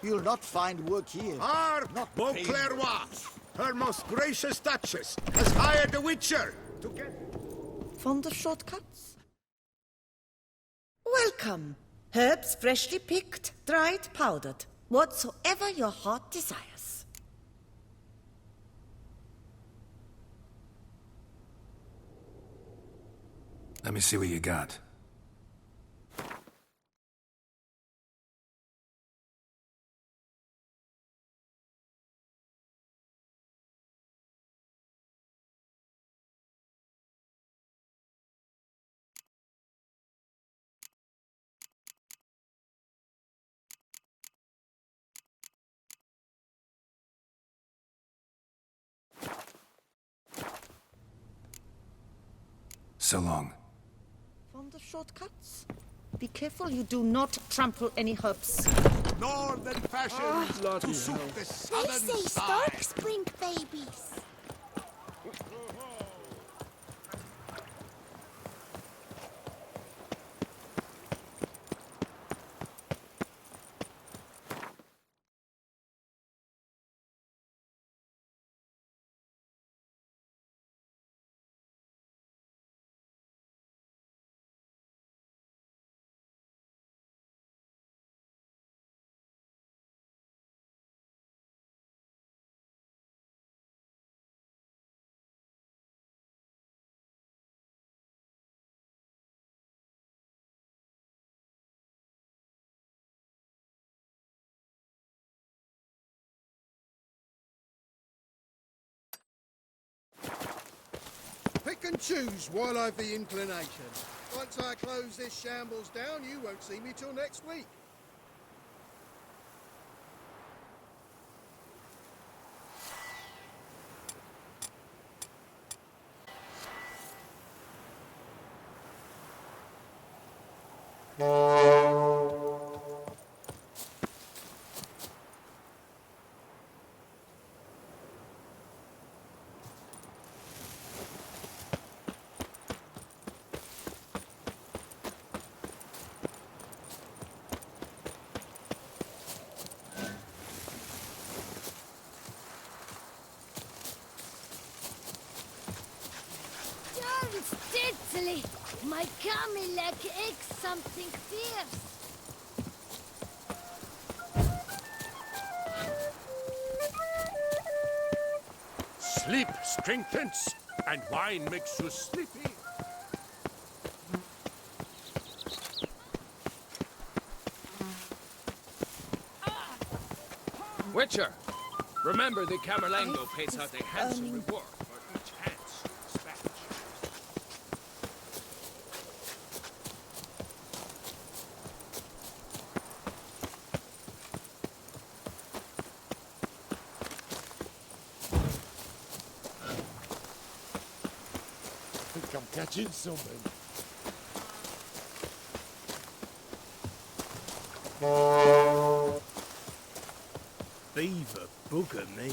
You'll not find work here. Not Beauclervois, her most gracious duchess, has hired a witcher to get... Fond of shortcuts? Welcome. Herbs freshly picked, dried, powdered. Whatsoever your heart desires. Let me see what you got. So long. Fond of shortcuts? Be careful you do not trample any herbs. Northern fashions to suit the They southern say style. storks bring babies. Pick and choose while I've the inclination. Once I close this shambles down, you won't see me till next week. Diddly! My Camilek aches something fierce. Sleep strengthens, and wine makes you sleepy. Witcher, remember the Camerlengo pays out a handsome reward for each hand's dispatch. I think I'm catching something. Beaver bugger me.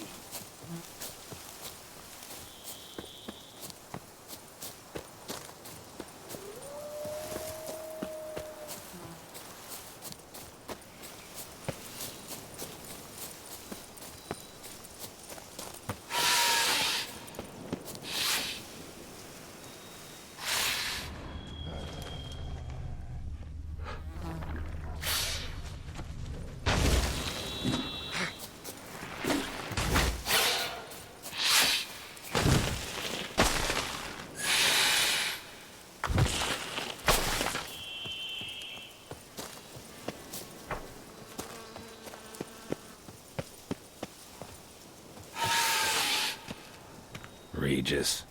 Regis.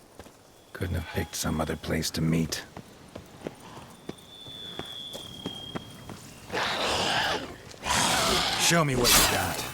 Couldn't have picked some other place to meet. Show me what you got.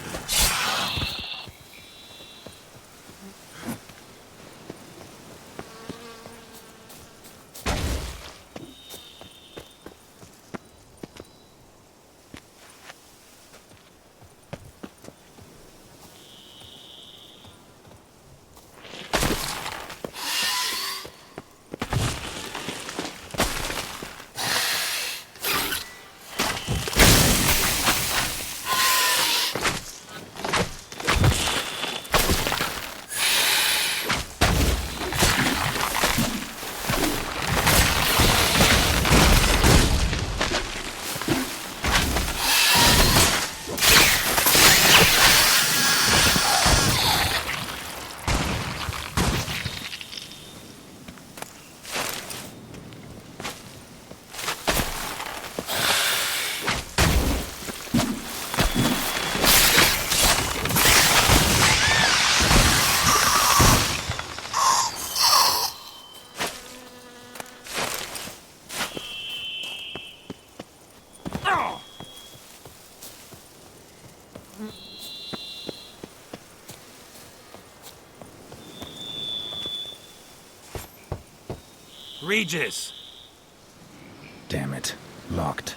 Regis! Damn it. Locked.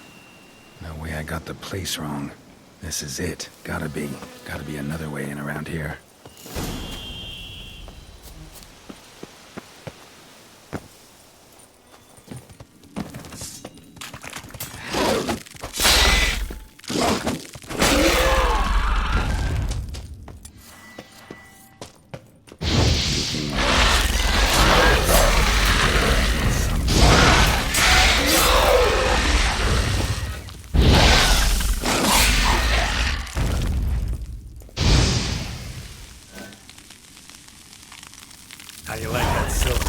No way I got the place wrong. This is it. Gotta be. Gotta be another way in around here. How you like that silver?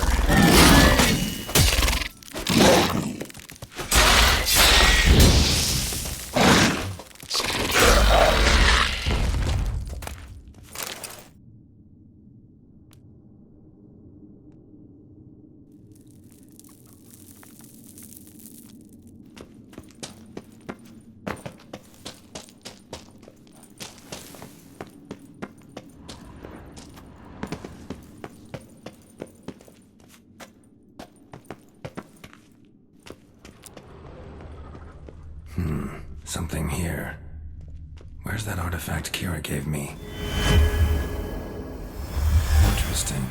Something here. Where's that artifact Kira gave me? Interesting.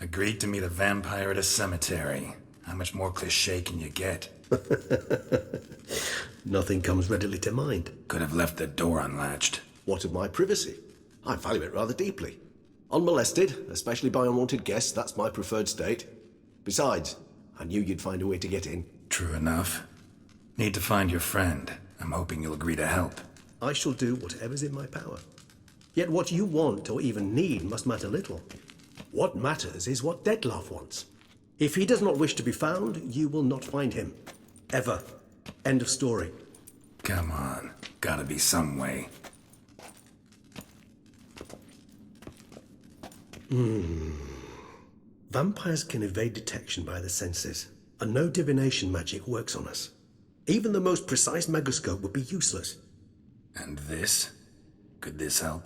Agreed to meet a vampire at a cemetery. How much more cliché can you get? Nothing comes readily to mind. Could have left the door unlatched. What of my privacy? I value it rather deeply. Unmolested, especially by unwanted guests, that's my preferred state. Besides, I knew you'd find a way to get in. True enough. Need to find your friend. I'm hoping you'll agree to help. I shall do whatever's in my power. Yet what you want or even need must matter little. What matters is what Dettlaff wants. If he does not wish to be found, you will not find him. Ever. End of story. Come on. Gotta be some way. Vampires can evade detection by the senses, and no divination magic works on us. Even the most precise megascope would be useless. And this? Could this help?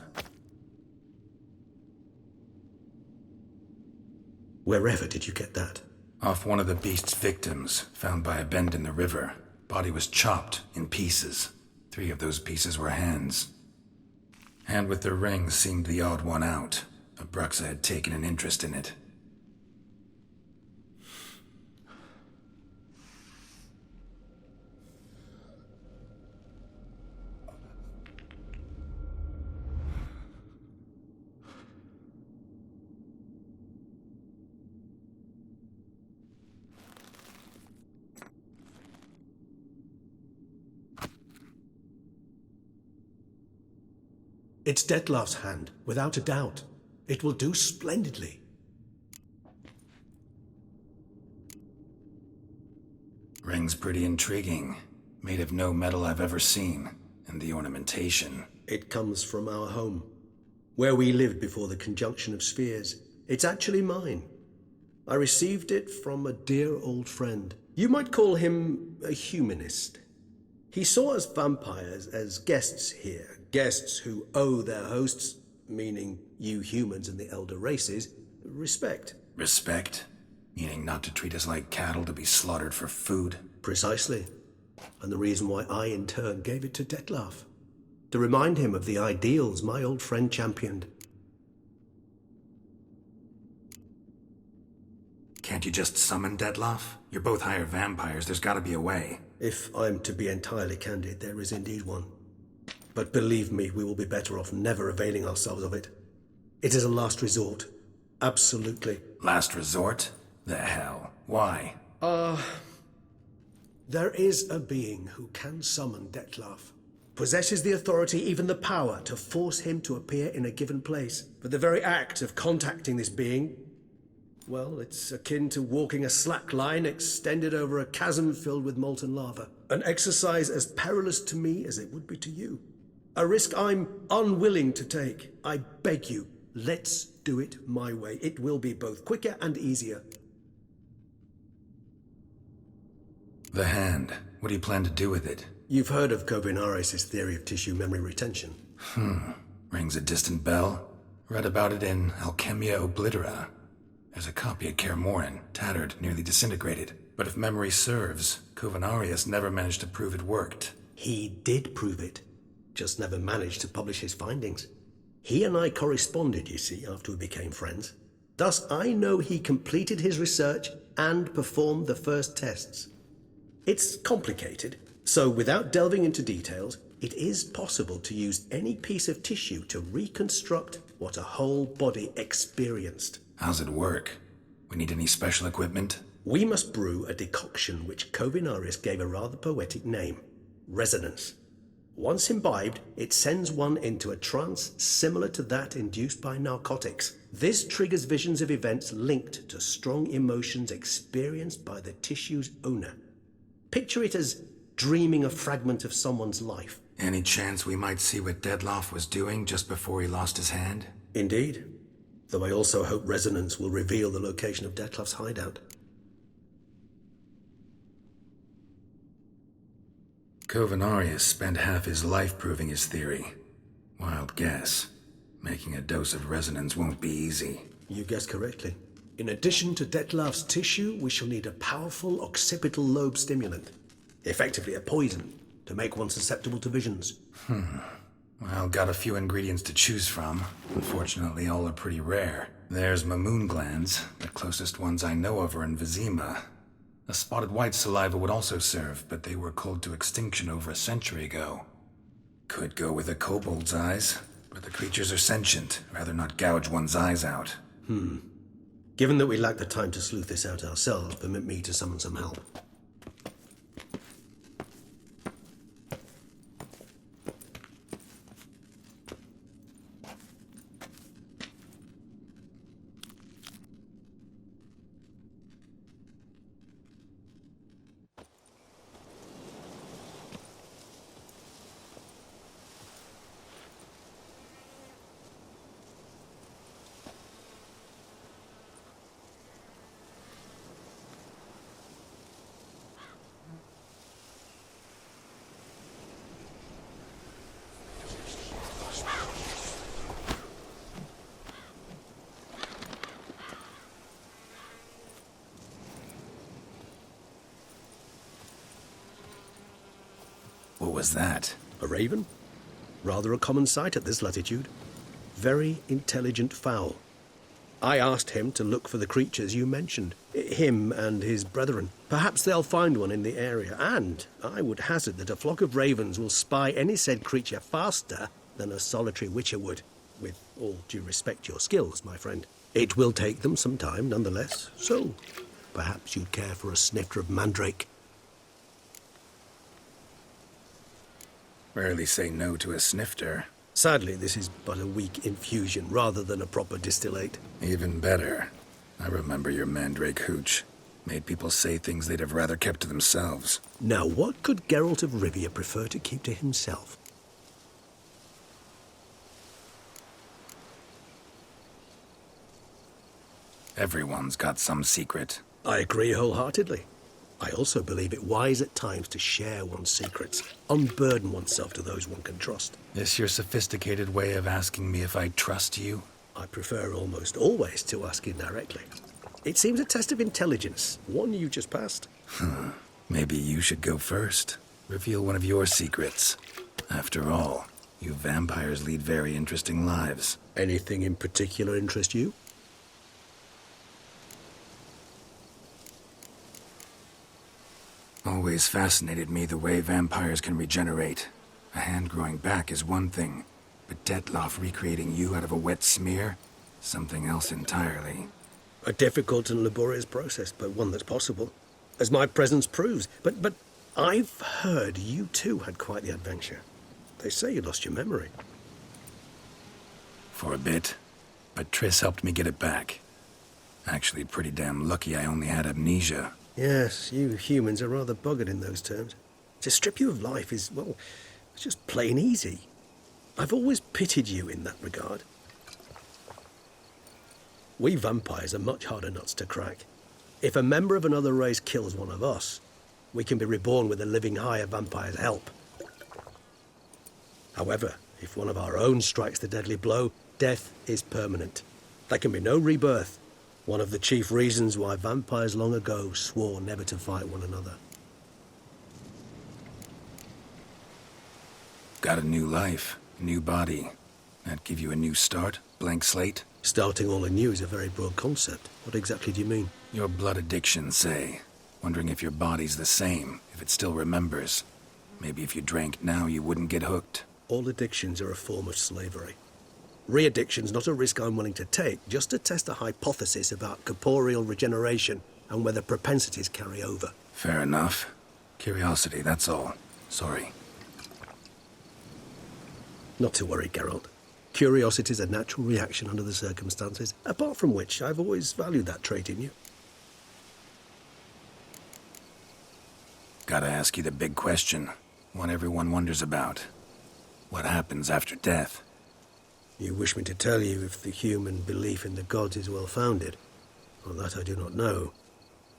Wherever did you get that? Off one of the beast's victims, found by a bend in the river. Body was chopped in pieces. 3 of those pieces were hands. Hand with the ring seemed the odd one out. Abruxa had taken an interest in it. It's Dettlaff's hand, without a doubt. It will do splendidly. Ring's pretty intriguing. Made of no metal I've ever seen. And the ornamentation. It comes from our home, where we lived before the conjunction of spheres. It's actually mine. I received it from a dear old friend. You might call him a humanist. He saw us vampires as guests here, guests who owe their hosts, meaning you humans and the elder races, respect. Respect? Meaning not to treat us like cattle to be slaughtered for food? Precisely. And the reason why I, in turn, gave it to Dettlaff. To remind him of the ideals my old friend championed. Can't you just summon Dettlaff? You're both higher vampires, there's gotta be a way. If I'm to be entirely candid, there is indeed one. But believe me, we will be better off never availing ourselves of it. It is a last resort. Absolutely. Last resort? The hell? Why? There is a being who can summon Dettlaff. Possesses the authority, even the power, to force him to appear in a given place. But the very act of contacting this being, well, it's akin to walking a slack line extended over a chasm filled with molten lava. An exercise as perilous to me as it would be to you. A risk I'm unwilling to take. I beg you, let's do it my way. It will be both quicker and easier. The hand. What do you plan to do with it? You've heard of Kovinaris' theory of tissue memory retention. Rings a distant bell. Read about it in Alchemia Oblitera. There's a copy at Kaer Morhen, tattered, nearly disintegrated. But if memory serves, Kovinaris never managed to prove it worked. He did prove it, just never managed to publish his findings. He and I corresponded, you see, after we became friends. Thus, I know he completed his research and performed the first tests. It's complicated, so without delving into details, it is possible to use any piece of tissue to reconstruct what a whole body experienced. How's it work? We need any special equipment? We must brew a decoction which Kovinaris gave a rather poetic name, resonance. Once imbibed, it sends one into a trance similar to that induced by narcotics. This triggers visions of events linked to strong emotions experienced by the tissue's owner. Picture it as dreaming a fragment of someone's life. Any chance we might see what Dettlaff was doing just before he lost his hand? Indeed. Though I also hope resonance will reveal the location of Dettlaff's hideout. Kovinaris spent half his life proving his theory. Wild guess. Making a dose of resonance won't be easy. You guessed correctly. In addition to Dettlaff's tissue, we shall need a powerful occipital lobe stimulant. Effectively a poison, to make one susceptible to visions. Well, got a few ingredients to choose from. Unfortunately, all are pretty rare. There's Mamoon glands. The closest ones I know of are in Vizima. A spotted white saliva would also serve, but they were culled to extinction over a century ago. Could go with a kobold's eyes, but the creatures are sentient. Rather not gouge one's eyes out. Given that we lack the time to sleuth this out ourselves, permit me to summon some help. What was that? A raven? Rather a common sight at this latitude. Very intelligent fowl. I asked him to look for the creatures you mentioned. Him and his brethren. Perhaps they'll find one in the area, and I would hazard that a flock of ravens will spy any said creature faster than a solitary witcher would. With all due respect to your skills, my friend. It will take them some time, nonetheless, so perhaps you'd care for a snifter of mandrake. Rarely say no to a snifter. Sadly, this is but a weak infusion rather than a proper distillate. Even better. I remember your mandrake hooch. Made people say things they'd have rather kept to themselves. Now, what could Geralt of Rivia prefer to keep to himself? Everyone's got some secret. I agree wholeheartedly. I also believe it wise at times to share one's secrets, unburden oneself to those one can trust. This your sophisticated way of asking me if I trust you? I prefer almost always to ask indirectly. It seems a test of intelligence, one you just passed. Maybe you should go first. Reveal one of your secrets. After all, you vampires lead very interesting lives. Anything in particular interest you? Always fascinated me the way vampires can regenerate. A hand growing back is one thing, but Detloff recreating you out of a wet smear? Something else entirely. A difficult and laborious process, but one that's possible, as my presence proves. But I've heard you too had quite the adventure. They say you lost your memory. For a bit, but Triss helped me get it back. Actually, pretty damn lucky I only had amnesia. Yes, you humans are rather buggered in those terms. To strip you of life is, well, it's just plain easy. I've always pitied you in that regard. We vampires are much harder nuts to crack. If a member of another race kills one of us, we can be reborn with a living higher vampire's help. However, if one of our own strikes the deadly blow, death is permanent. There can be no rebirth. One of the chief reasons why vampires long ago swore never to fight one another. Got a new life, new body. That give you a new start? Blank slate? Starting all anew is a very broad concept. What exactly do you mean? Your blood addiction, say. Wondering if your body's the same, if it still remembers. Maybe if you drank now, you wouldn't get hooked. All addictions are a form of slavery. Re-addiction's not a risk I'm willing to take, just to test a hypothesis about corporeal regeneration and whether propensities carry over. Fair enough. Curiosity, that's all. Sorry. Not to worry, Geralt. Curiosity's a natural reaction under the circumstances, apart from which I've always valued that trait in you. Gotta ask you the big question. One everyone wonders about. What happens after death? You wish me to tell you if the human belief in the gods is well-founded? Well, that I do not know.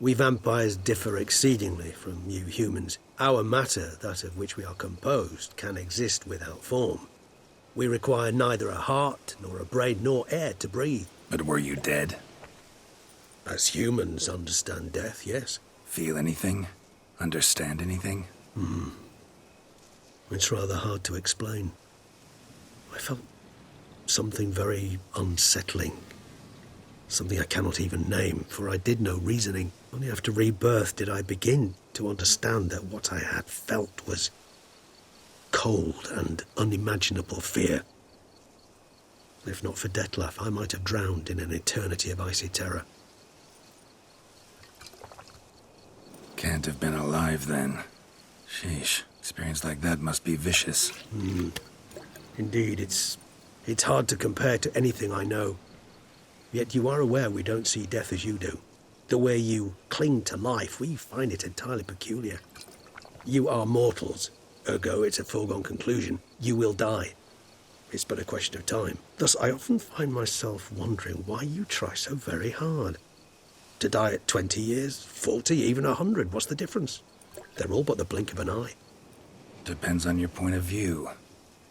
We vampires differ exceedingly from you humans. Our matter, that of which we are composed, can exist without form. We require neither a heart, nor a brain, nor air to breathe. But were you dead? As humans understand death, yes. Feel anything? Understand anything? It's rather hard to explain. I felt something very unsettling. Something I cannot even name, for I did no reasoning. Only after rebirth did I begin to understand that what I had felt was cold and unimaginable fear. If not for Detlaff, I might have drowned in an eternity of icy terror. Can't have been alive then. Sheesh, experience like that must be vicious. Indeed, it's hard to compare to anything I know. Yet you are aware we don't see death as you do. The way you cling to life, we find it entirely peculiar. You are mortals, ergo it's a foregone conclusion. You will die. It's but a question of time. Thus, I often find myself wondering why you try so very hard. To die at 20 years, 40, even 100, what's the difference? They're all but the blink of an eye. Depends on your point of view.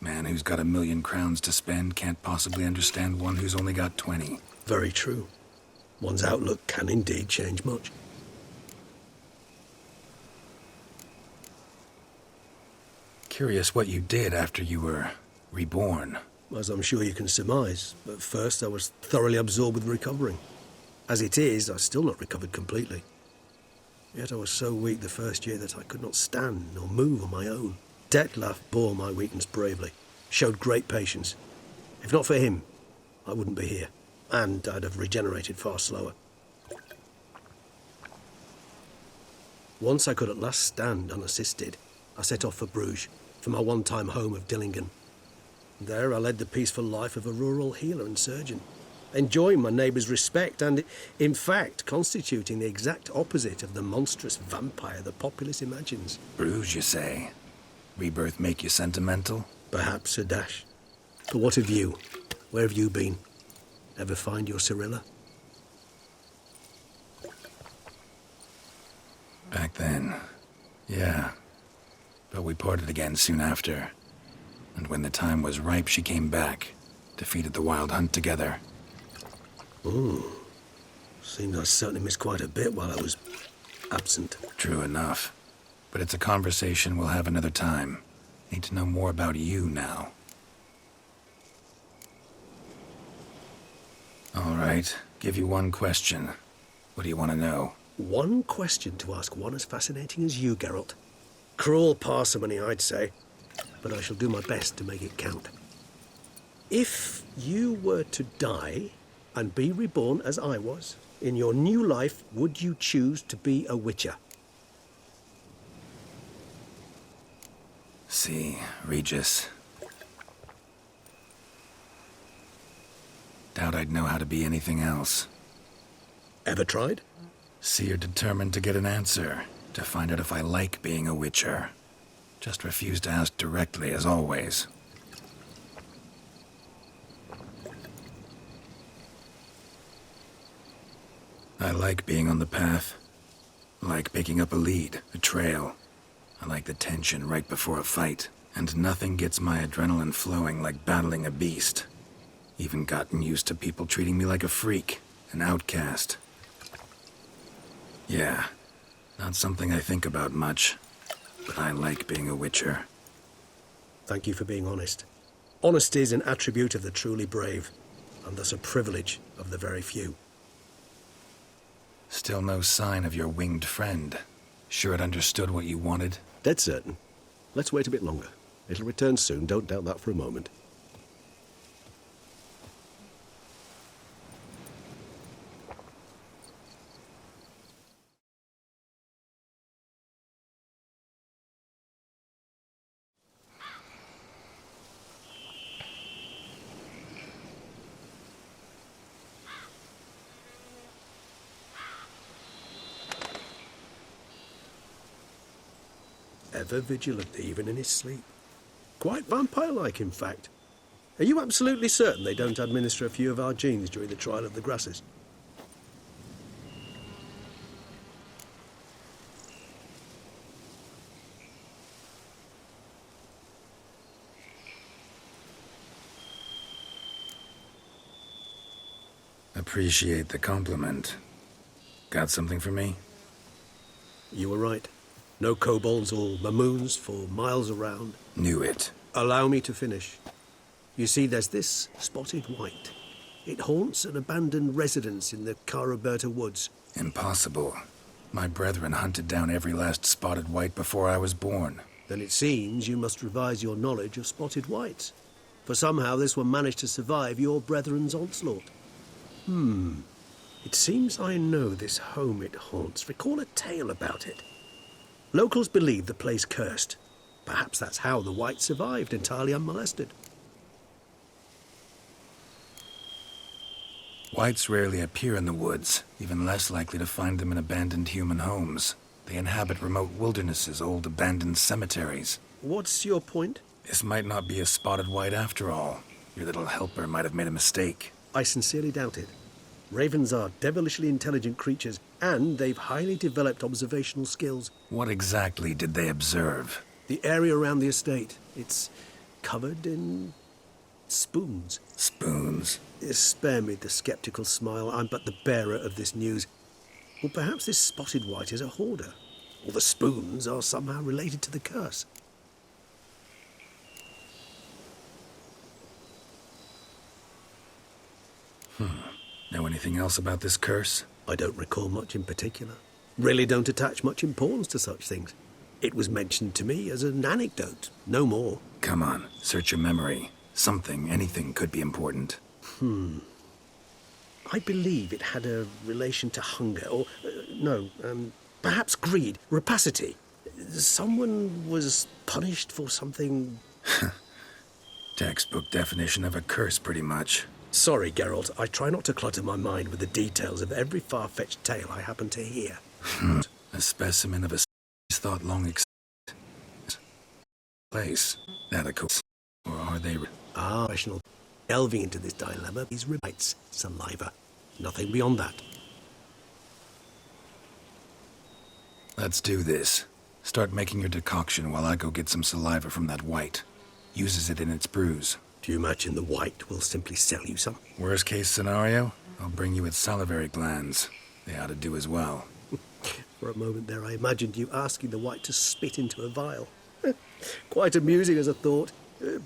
Man who's got 1,000,000 crowns to spend can't possibly understand one who's only got 20. Very true. One's outlook can indeed change much. Curious what you did after you were reborn. As I'm sure you can surmise, at first I was thoroughly absorbed with recovering. As it is, I've still not recovered completely. Yet I was so weak the first year that I could not stand nor move on my own. Detlef bore my weakness bravely, showed great patience. If not for him, I wouldn't be here, and I'd have regenerated far slower. Once I could at last stand unassisted, I set off for Bruges, for my one-time home of Dillingen. There I led the peaceful life of a rural healer and surgeon, enjoying my neighbours' respect and, in fact, constituting the exact opposite of the monstrous vampire the populace imagines. Bruges, you say? Rebirth make you sentimental? Perhaps a dash. But what of you? Where have you been? Ever find your Cyrilla? Back then, yeah. But we parted again soon after. And when the time was ripe, she came back, defeated the Wild Hunt together. Seems I certainly missed quite a bit while I was absent. True enough. But it's a conversation we'll have another time. Need to know more about you now. All right, give you one question. What do you want to know? One question to ask one as fascinating as you, Geralt. Cruel parsimony, I'd say, but I shall do my best to make it count. If you were to die and be reborn as I was, in your new life, would you choose to be a Witcher? See, Regis. Doubt I'd know how to be anything else. Ever tried? Seer determined to get an answer, to find out if I like being a Witcher. Just refused to ask directly, as always. I like being on the path. Like picking up a lead, a trail. I like the tension right before a fight. And nothing gets my adrenaline flowing like battling a beast. Even gotten used to people treating me like a freak, an outcast. Yeah, not something I think about much, but I like being a Witcher. Thank you for being honest. Honesty is an attribute of the truly brave, and thus a privilege of the very few. Still no sign of your winged friend. Sure it understood what you wanted? Dead certain. Let's wait a bit longer. It'll return soon, don't doubt that for a moment. Ever vigilant, even in his sleep. Quite vampire-like, in fact. Are you absolutely certain they don't administer a few of our genes during the trial of the grasses? Appreciate the compliment. Got something for me? You were right. No kobolds or mamoons for miles around. Knew it. Allow me to finish. You see, there's this spotted white. It haunts an abandoned residence in the Caraberta woods. Impossible. My brethren hunted down every last spotted white before I was born. Then it seems you must revise your knowledge of spotted whites. For somehow this one managed to survive your brethren's onslaught. It seems I know this home it haunts. Recall a tale about it. Locals believe the place cursed. Perhaps that's how the whites survived entirely unmolested. Whites rarely appear in the woods, even less likely to find them in abandoned human homes. They inhabit remote wildernesses, old abandoned cemeteries. What's your point? This might not be a spotted white after all. Your little helper might have made a mistake. I sincerely doubt it. Ravens are devilishly intelligent creatures, and they've highly developed observational skills. What exactly did they observe? The area around the estate, it's covered in spoons. Spoons? Spare me the skeptical smile. I'm but the bearer of this news. Or perhaps this spotted white is a hoarder. Or the spoons are somehow related to the curse. Know anything else about this curse? I don't recall much in particular. Really don't attach much importance to such things. It was mentioned to me as an anecdote, no more. Come on, search your memory. Something, anything could be important. I believe it had a relation to hunger, or, perhaps greed, rapacity. Someone was punished for something. Textbook definition of a curse, pretty much. Sorry, Geralt, I try not to clutter my mind with the details of every far-fetched tale I happen to hear. A specimen of a thought long place. That a course. Or are they... Rational. Delving into this dilemma is rights, saliva. Nothing beyond that. Let's do this. Start making your decoction while I go get some saliva from that white. Uses it in its brews. Do you imagine the white will simply sell you some? Worst case scenario, I'll bring you its salivary glands. They ought to do as well. For a moment there, I imagined you asking the white to spit into a vial. Quite amusing as a thought,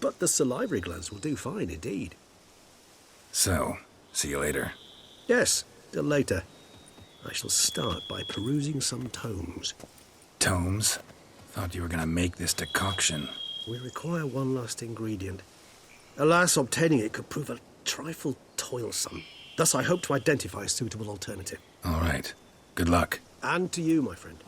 but the salivary glands will do fine indeed. So, see you later. Yes, till later. I shall start by perusing some tomes. Tomes? Thought you were gonna make this decoction. We require one last ingredient. Alas, obtaining it could prove a trifle toilsome. Thus, I hope to identify a suitable alternative. All right. Good luck. And to you, my friend.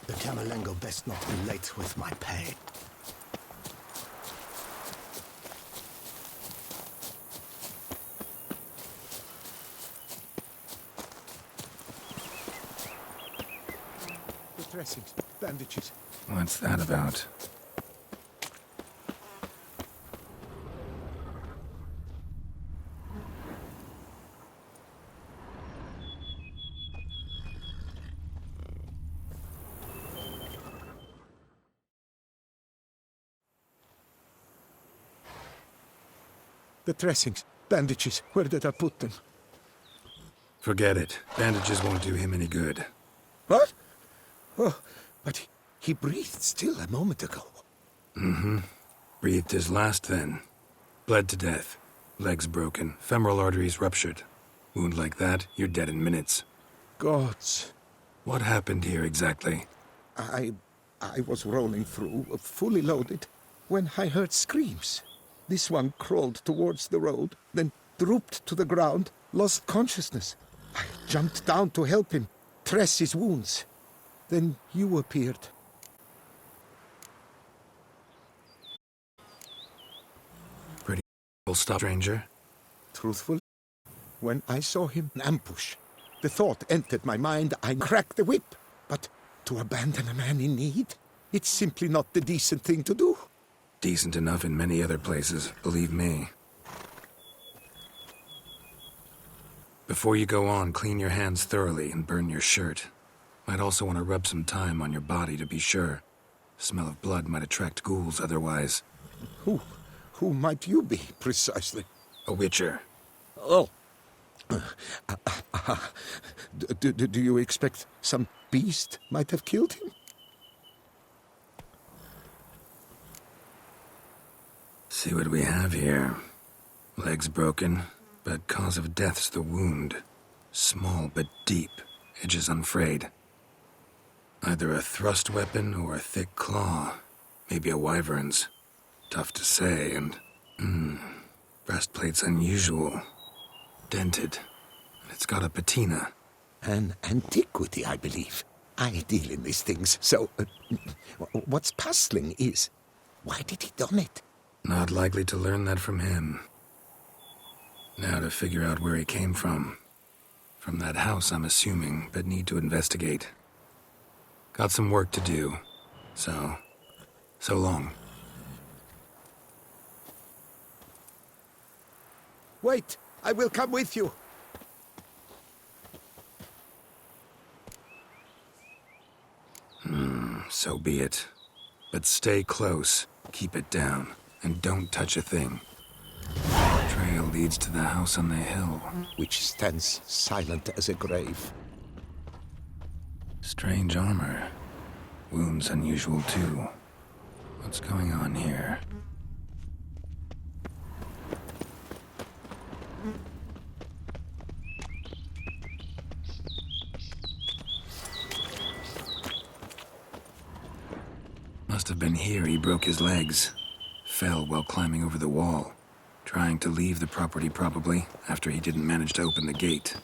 The Camerlengo best not be late with my pay. The dressings, bandages. What's that about? The dressings, bandages, where did I put them? Forget it. Bandages won't do him any good. What? Oh, but he breathed still a moment ago. Breathed his last then. Bled to death. Legs broken. Femoral arteries ruptured. Wound like that, you're dead in minutes. Gods. What happened here exactly? I was rolling through, fully loaded, when I heard screams. This one crawled towards the road, then drooped to the ground, lost consciousness. I jumped down to help him, dress his wounds. Then you appeared. Pretty full stop, stranger. Truthful, when I saw him in ambush, the thought entered my mind, I cracked the whip. But to abandon a man in need, it's simply not the decent thing to do. Decent enough in many other places, believe me. Before you go on, clean your hands thoroughly and burn your shirt. Might also want to rub some thyme on your body to be sure. Smell of blood might attract ghouls otherwise. Who might you be, precisely? A witcher. Oh. Do you expect some beast might have killed him? See what we have here. Legs broken, but cause of death's the wound. Small but deep, edges unfrayed. Either a thrust weapon or a thick claw. Maybe a wyvern's. Tough to say, and... breastplate's unusual. Dented. And it's got a patina. An antiquity, I believe. I deal in these things, so... what's puzzling is... why did he done it? Not likely to learn that from him. Now to figure out where he came from. From that house, I'm assuming, but need to investigate. Got some work to do. So long. Wait, I will come with you. So be it. But stay close, keep it down, and don't touch a thing. The trail leads to the house on the hill. Which stands silent as a grave. Strange armor. Wounds unusual too. What's going on here? Must have been here he broke his legs. Fell while climbing over the wall. Trying to leave the property probably, after he didn't manage to open the gate.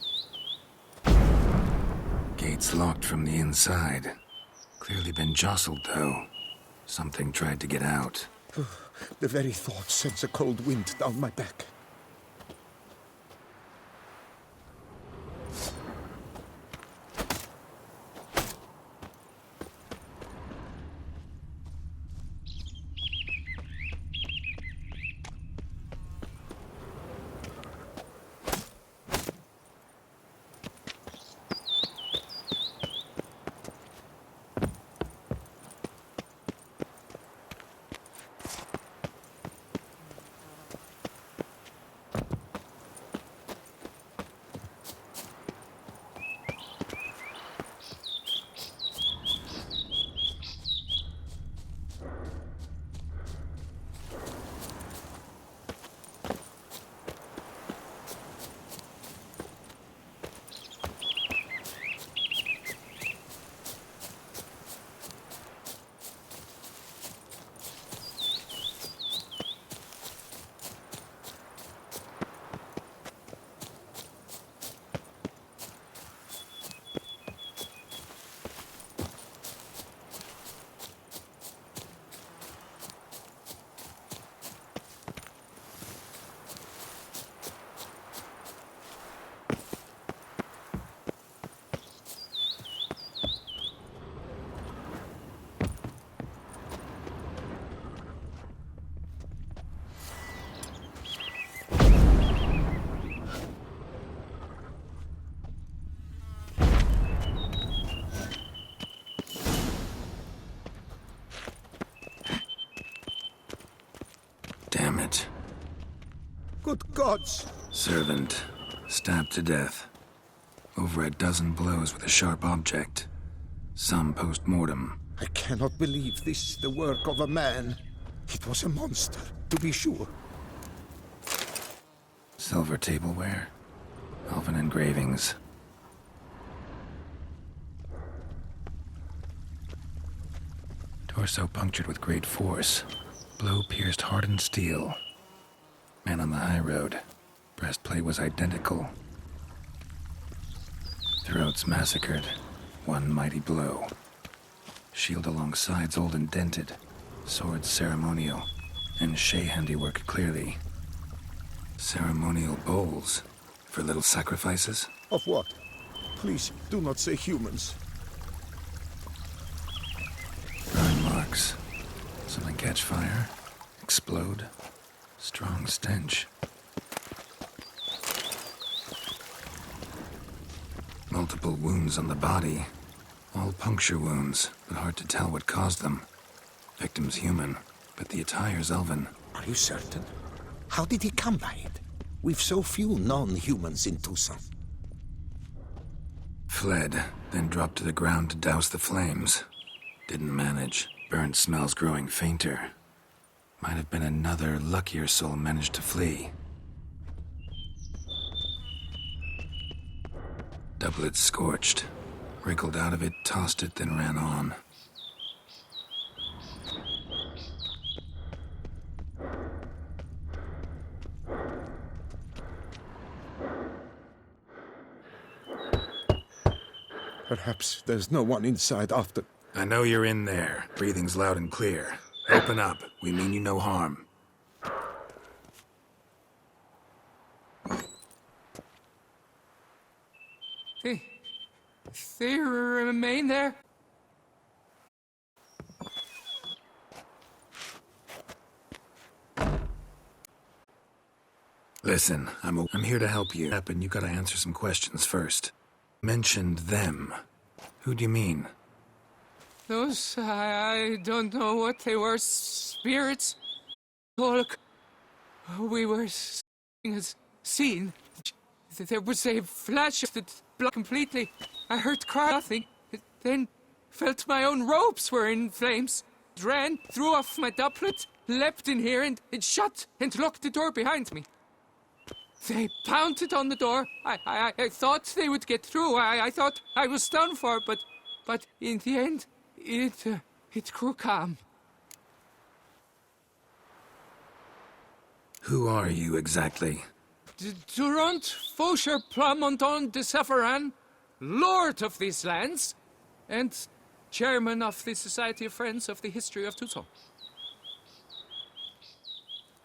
Gate's locked from the inside. Clearly been jostled though. Something tried to get out. The very thought sends a cold wind down my back. Damn it. Good gods! Servant. Stabbed to death. Over a dozen blows with a sharp object. Some post-mortem. I cannot believe this is the work of a man. It was a monster, to be sure. Silver tableware. Elven engravings. Torso punctured with great force. Blow pierced hardened steel. Man on the high road. Breastplate was identical. Throats massacred. One mighty blow. Shield along sides old and dented. Swords ceremonial. And Shay handiwork clearly. Ceremonial bowls. For little sacrifices? Of what? Please, do not say humans. Burn marks. Something catch fire. Explode. Strong stench. Multiple wounds on the body. All puncture wounds, but hard to tell what caused them. Victim's human, but the attire's elven. Are you certain? How did he come by it? We've so few non-humans in Tucson. Fled, then dropped to the ground to douse the flames. Didn't manage. Burnt smells growing fainter. Might have been another luckier soul managed to flee. Doublet scorched. Wriggled out of it, tossed it, then ran on. Perhaps there's no one inside after. I know you're in there. Breathing's loud and clear. Open up. We mean you no harm. They remain there? Listen, I'm here to help you. And you gotta answer some questions first. Mentioned them. Who do you mean? Those, I don't know what they were. Spirits? Oh, look. We were seen. There was a flash that blocked completely. I heard cry nothing. Then felt my own robes were in flames. Ran, threw off my doublet, leapt in here and shut and locked the door behind me. They pounded on the door. I thought they would get through. I thought I was done for, but in the end, it grew calm. Who are you exactly? Durant Faucher Plamondon de Savarin, Lord of these lands, and Chairman of the Society of Friends of the History of Toussaint.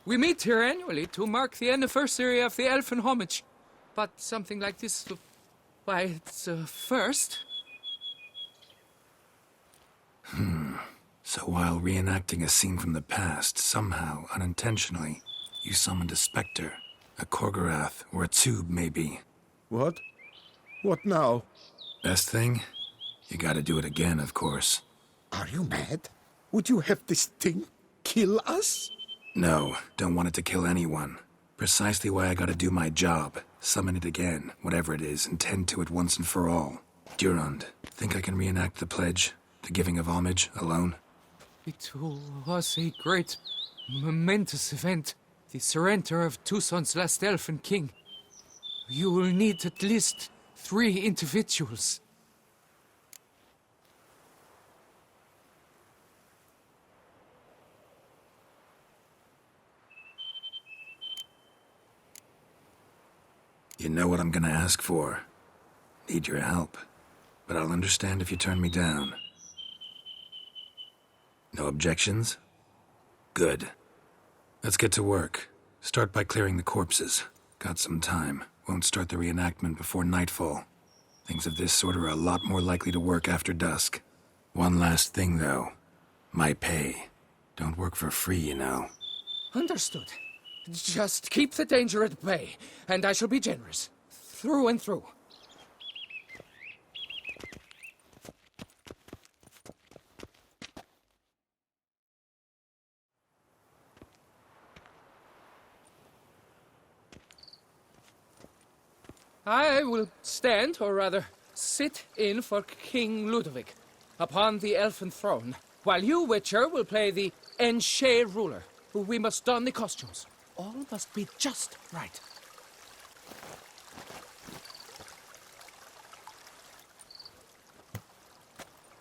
We meet here annually to mark the anniversary of the Elfin Homage, but something like this, why, it's a first. So while reenacting a scene from the past, somehow, unintentionally, you summoned a specter, a Korgorath, or a tube, maybe. What? What now? Best thing? You gotta do it again, of course. Are you mad? Would you have this thing kill us? No, don't want it to kill anyone. Precisely why I gotta do my job. Summon it again, whatever it is, and tend to it once and for all. Durand, think I can reenact the pledge, the giving of homage, alone? It was a great, momentous event. The surrender of Toussaint's last elfin king. You will need at least 3 individuals. You know what I'm gonna ask for. Need your help. But I'll understand if you turn me down. No objections? Good. Let's get to work. Start by clearing the corpses. Got some time. Won't start the reenactment before nightfall. Things of this sort are a lot more likely to work after dusk. One last thing, though. My pay. Don't work for free, you know. Understood. Just keep the danger at bay, and I shall be generous. Through and through. I will stand, or rather, sit in for King Ludovic, upon the elfin throne, while you, Witcher, will play the Enche ruler. We must don the costumes. All must be just right.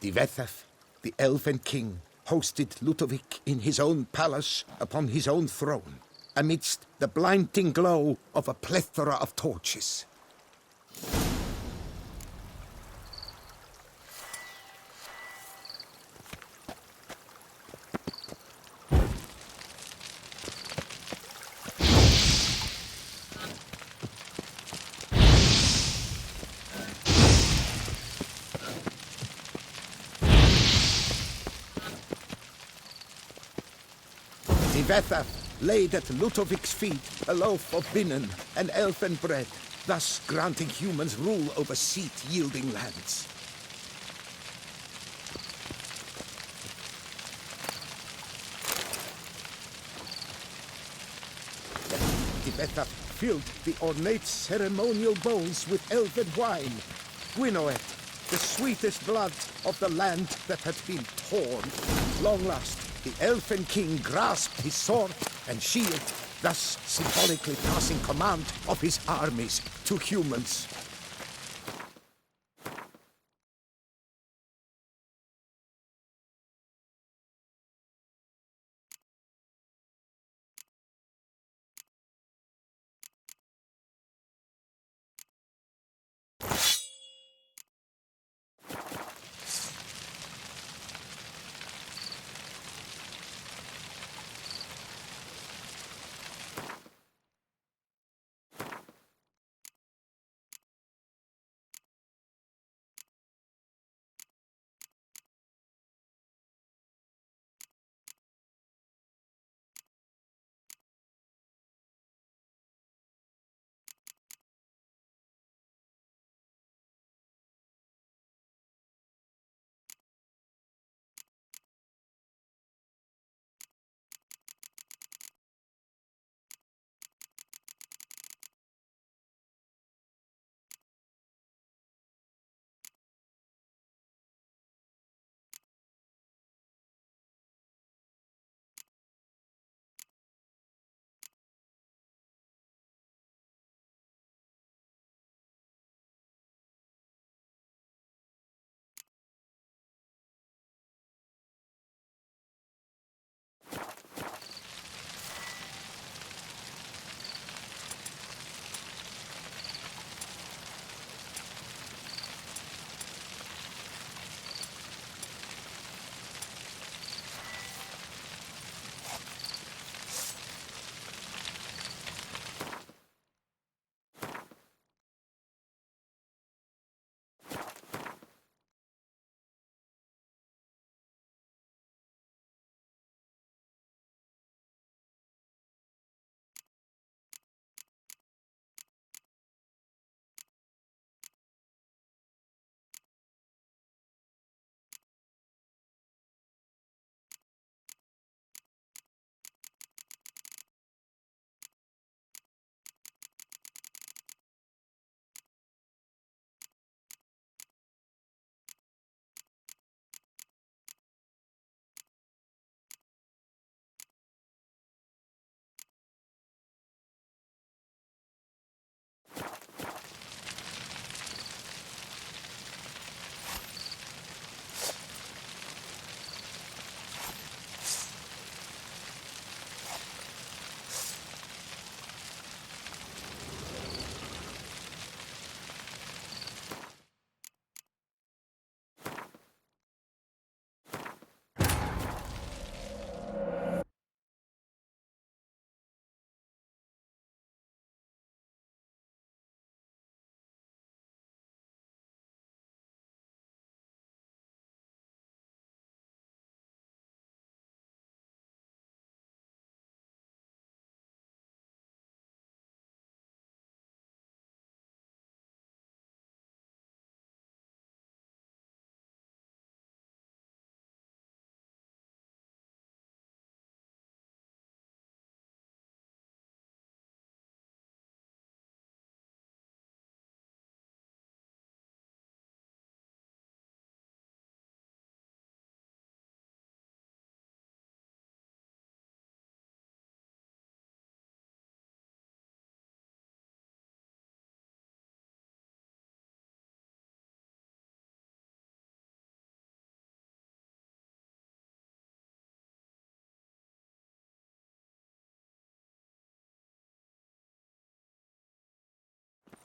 Divethef, the elven king, hosted Ludovic in his own palace upon his own throne, amidst the blinding glow of a plethora of torches. Divethef laid at Ludovic's feet a loaf of binnen and elfin bread, thus granting humans rule over seat-yielding lands. Divethef filled the ornate ceremonial bowls with elven wine, Gwinoet, the sweetest blood of the land that had been torn. Long last, the elfin king grasped his sword and shield, thus symbolically passing command of his armies to humans.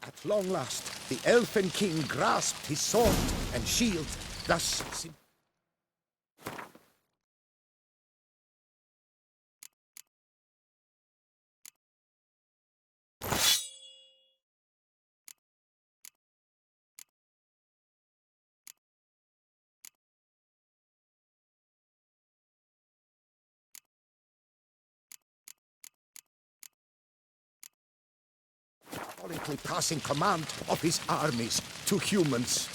At long last, the Elfen King grasped his sword and shield, thus symbolically passing command of his armies to humans.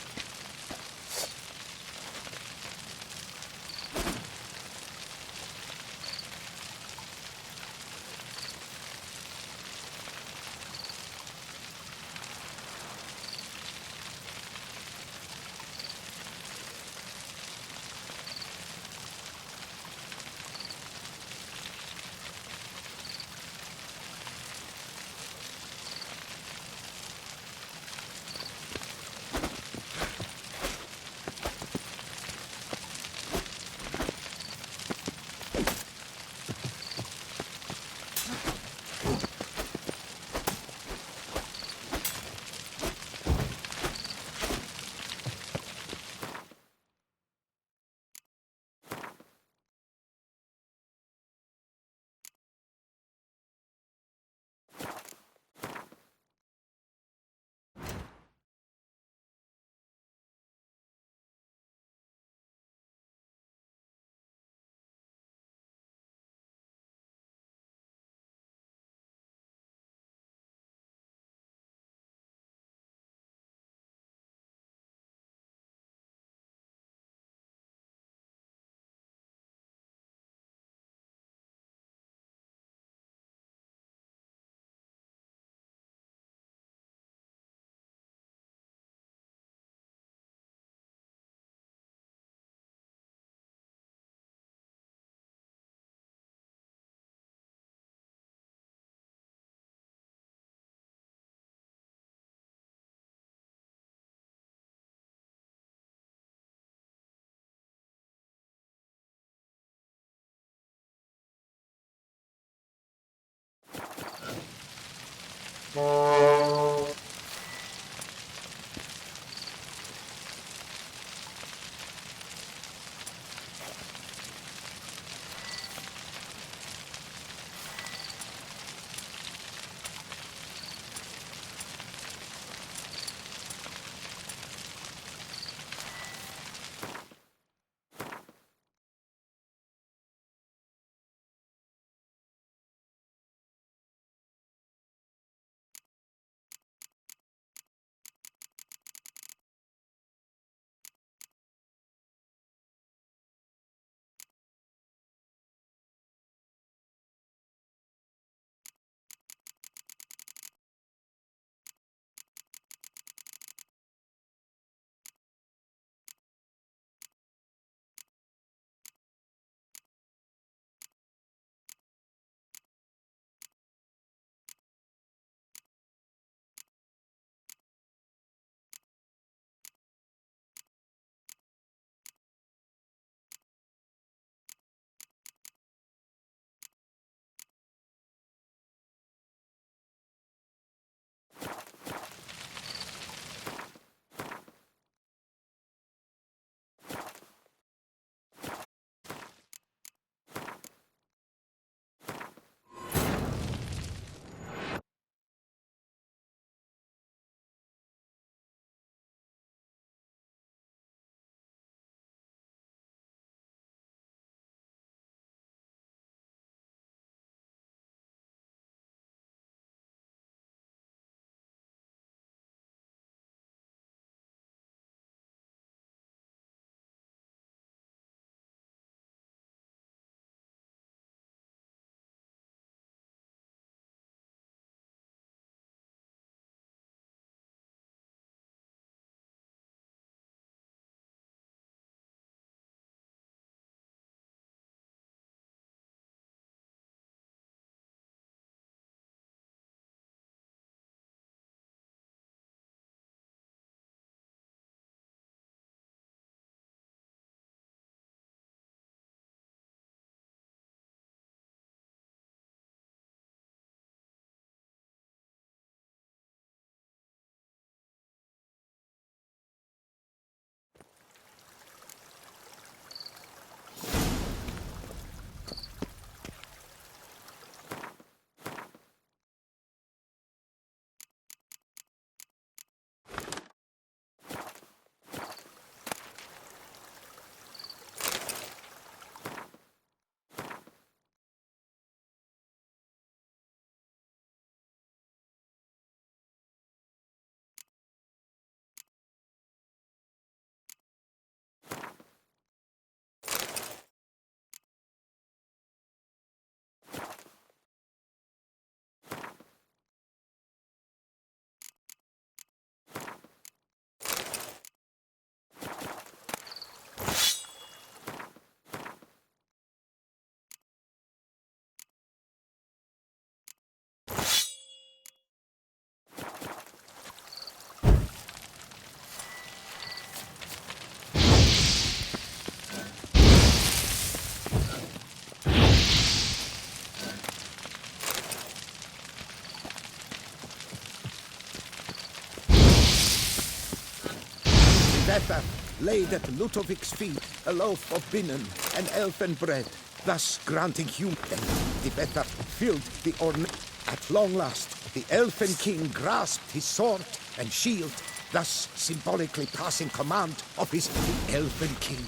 Thether laid at Ludovic's feet a loaf of binnen and elfin bread, thus granting human death. Thether filled the ornament. At long last, the elfin king grasped his sword and shield, thus symbolically passing command of his elfin king.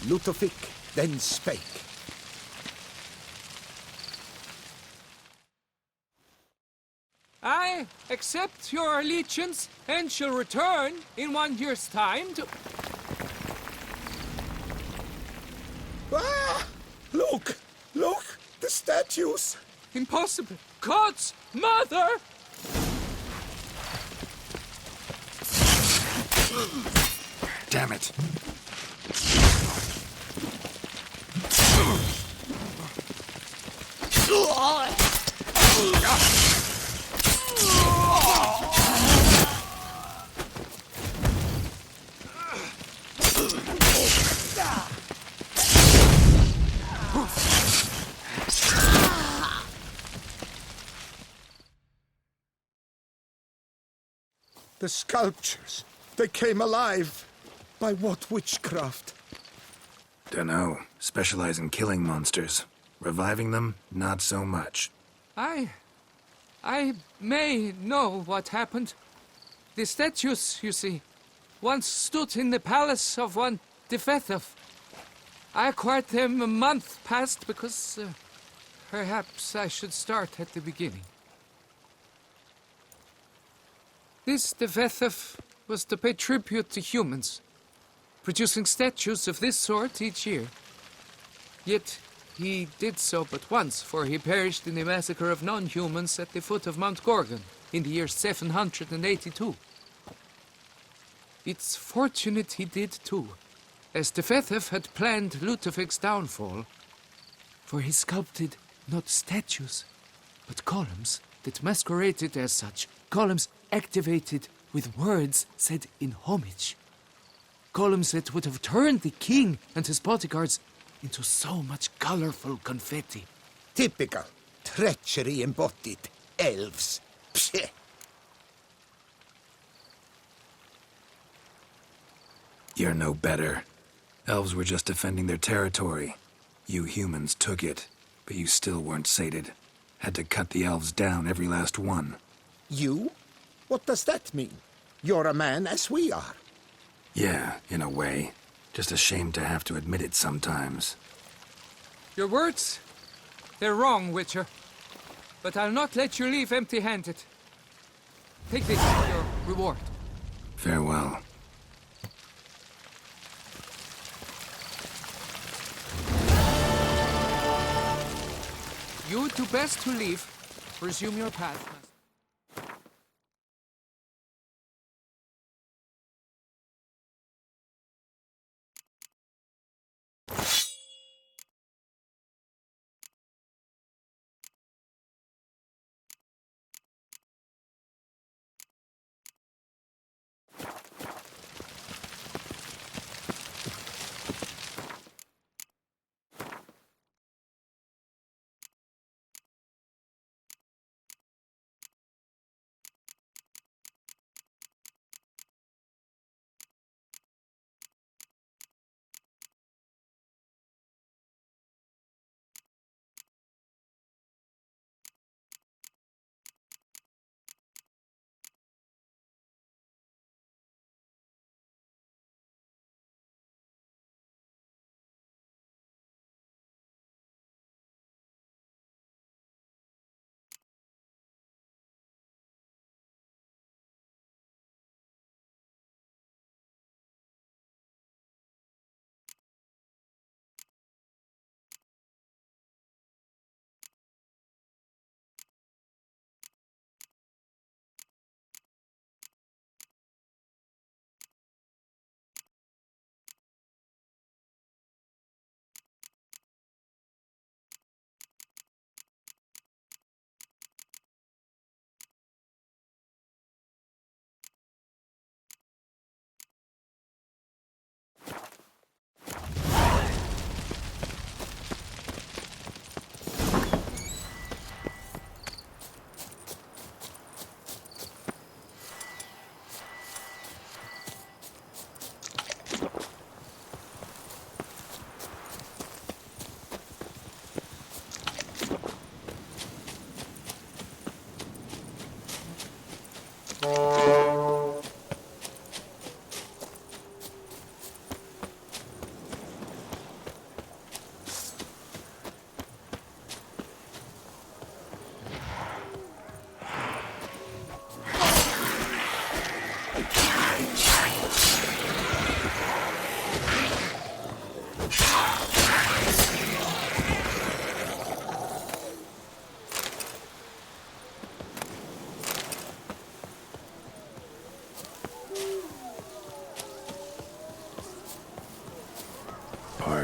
Ludovic then spake. I accept your allegiance and shall return in 1 year's time to... Ah! Look! Look! The statues! Impossible! God's mother! Damn it. The sculptures, they came alive. By what witchcraft? Dunno. Specialize in killing monsters. Reviving them, not so much. I may know what happened. The statues, you see, once stood in the palace of one Defethov. I acquired them a month past because perhaps I should start at the beginning. This Defethov was to pay tribute to humans, producing statues of this sort each year. Yet he did so but once, for he perished in the massacre of non-humans at the foot of Mount Gorgon in the year 782. It's fortunate he did too, as Defethov had planned Ludovic's downfall, for he sculpted not statues, but columns that masqueraded as such, columns activated with words said in homage. Columns that would have turned the king and his bodyguards into so much colorful confetti. Typical. Treachery embodied. Elves. Psheh. You're no better. Elves were just defending their territory. You humans took it, but you still weren't sated. Had to cut the elves down, every last one. You? What does that mean? You're a man as we are. Yeah, in a way. Just ashamed to have to admit it sometimes. Your words, they're wrong, Witcher. But I'll not let you leave empty-handed. Take this as your reward. Farewell. You do best to leave. Resume your path.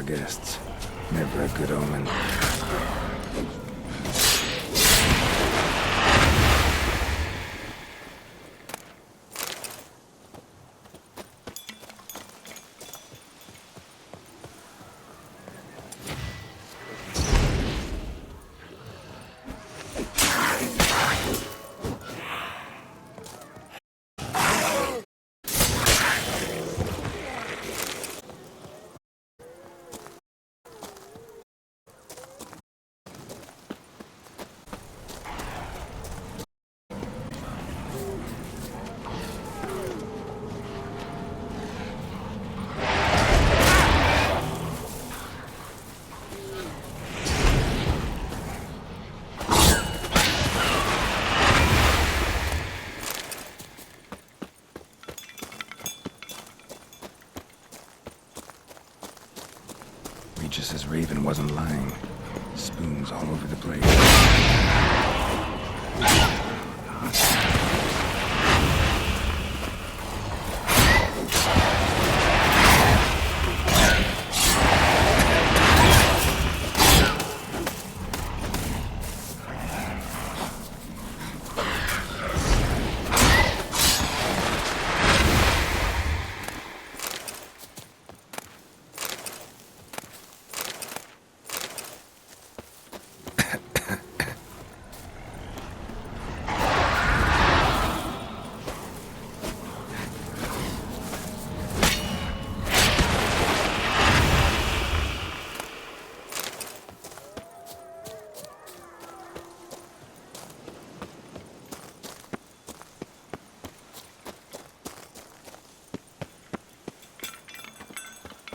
guests. Never a good omen. Regis's raven wasn't lying. Spoons all over the place.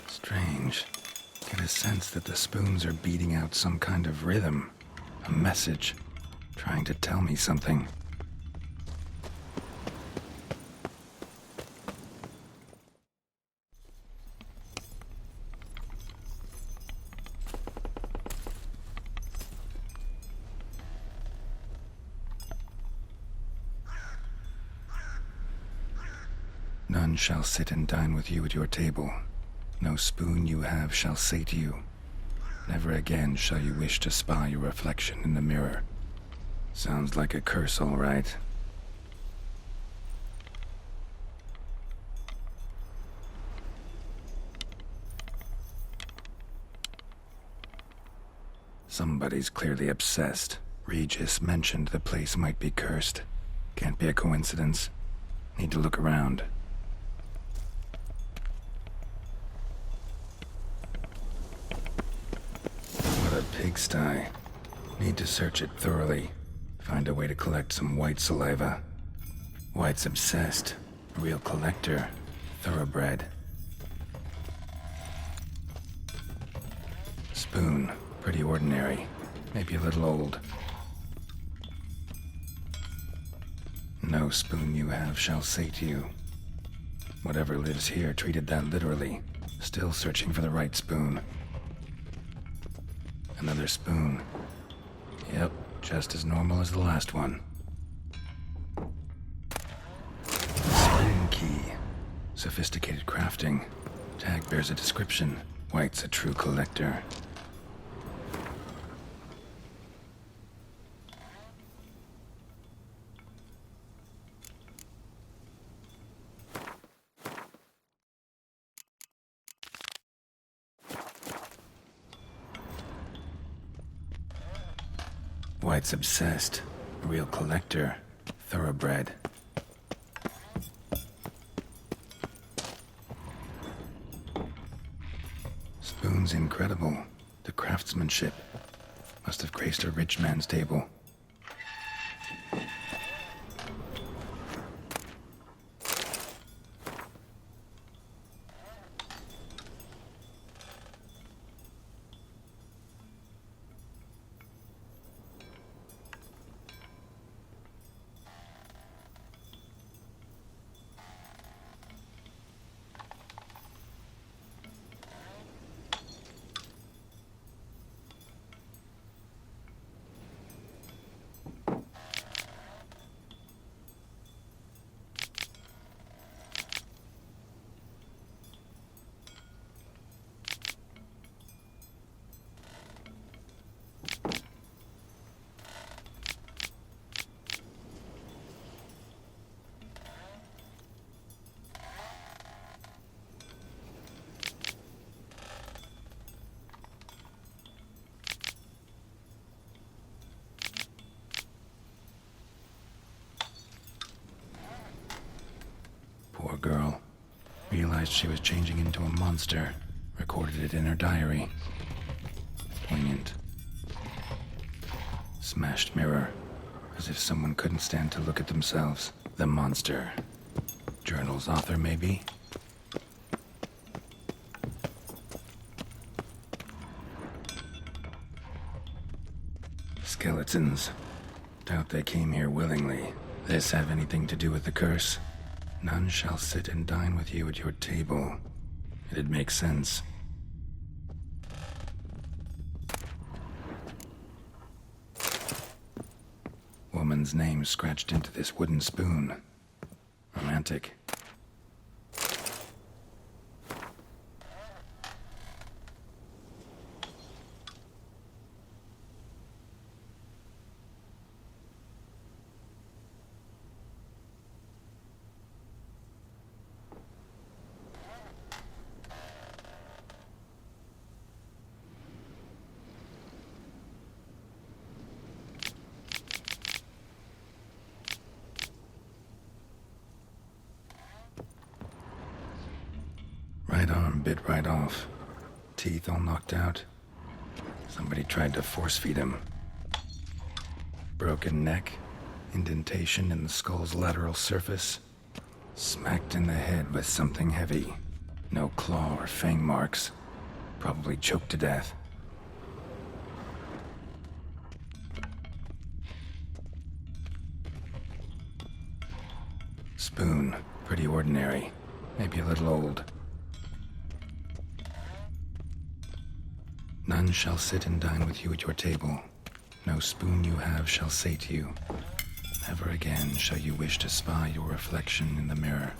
Strange. Get a sense that the spoons are beating out some kind of rhythm. A message. Trying to tell me something. None shall sit and dine with you at your table. No spoon you have shall say to you, never again shall you wish to spy your reflection in the mirror. Sounds like a curse, all right. Somebody's clearly obsessed. Regis mentioned the place might be cursed. Can't be a coincidence. Need to look around. What a pigsty. Need to search it thoroughly. Find a way to collect some white saliva. White's obsessed. Real collector. Thoroughbred. Spoon. Pretty ordinary. Maybe a little old. No spoon you have shall say to you. Whatever lives here treated that literally. Still searching for the right spoon. Another spoon. Yep, just as normal as the last one. Spoon key. Sophisticated crafting. Tag bears a description. White's a true collector. White's obsessed. A real collector. Thoroughbred. Spoon's incredible. The craftsmanship. Must have graced a rich man's table. Realized she was changing into a monster. Recorded it in her diary. Poignant. Smashed mirror. As if someone couldn't stand to look at themselves. The monster. Journal's author, maybe? Skeletons. Doubt they came here willingly. This have anything to do with the curse? None shall sit and dine with you at your table. It'd make sense. Woman's name scratched into this wooden spoon. Romantic. Right arm bit right off. Teeth all knocked out. Somebody tried to force feed him. Broken neck. Indentation in the skull's lateral surface. Smacked in the head with something heavy. No claw or fang marks. Probably choked to death. Spoon. Pretty ordinary. Maybe a little old. None shall sit and dine with you at your table. No spoon you have shall sate you. Never again shall you wish to spy your reflection in the mirror.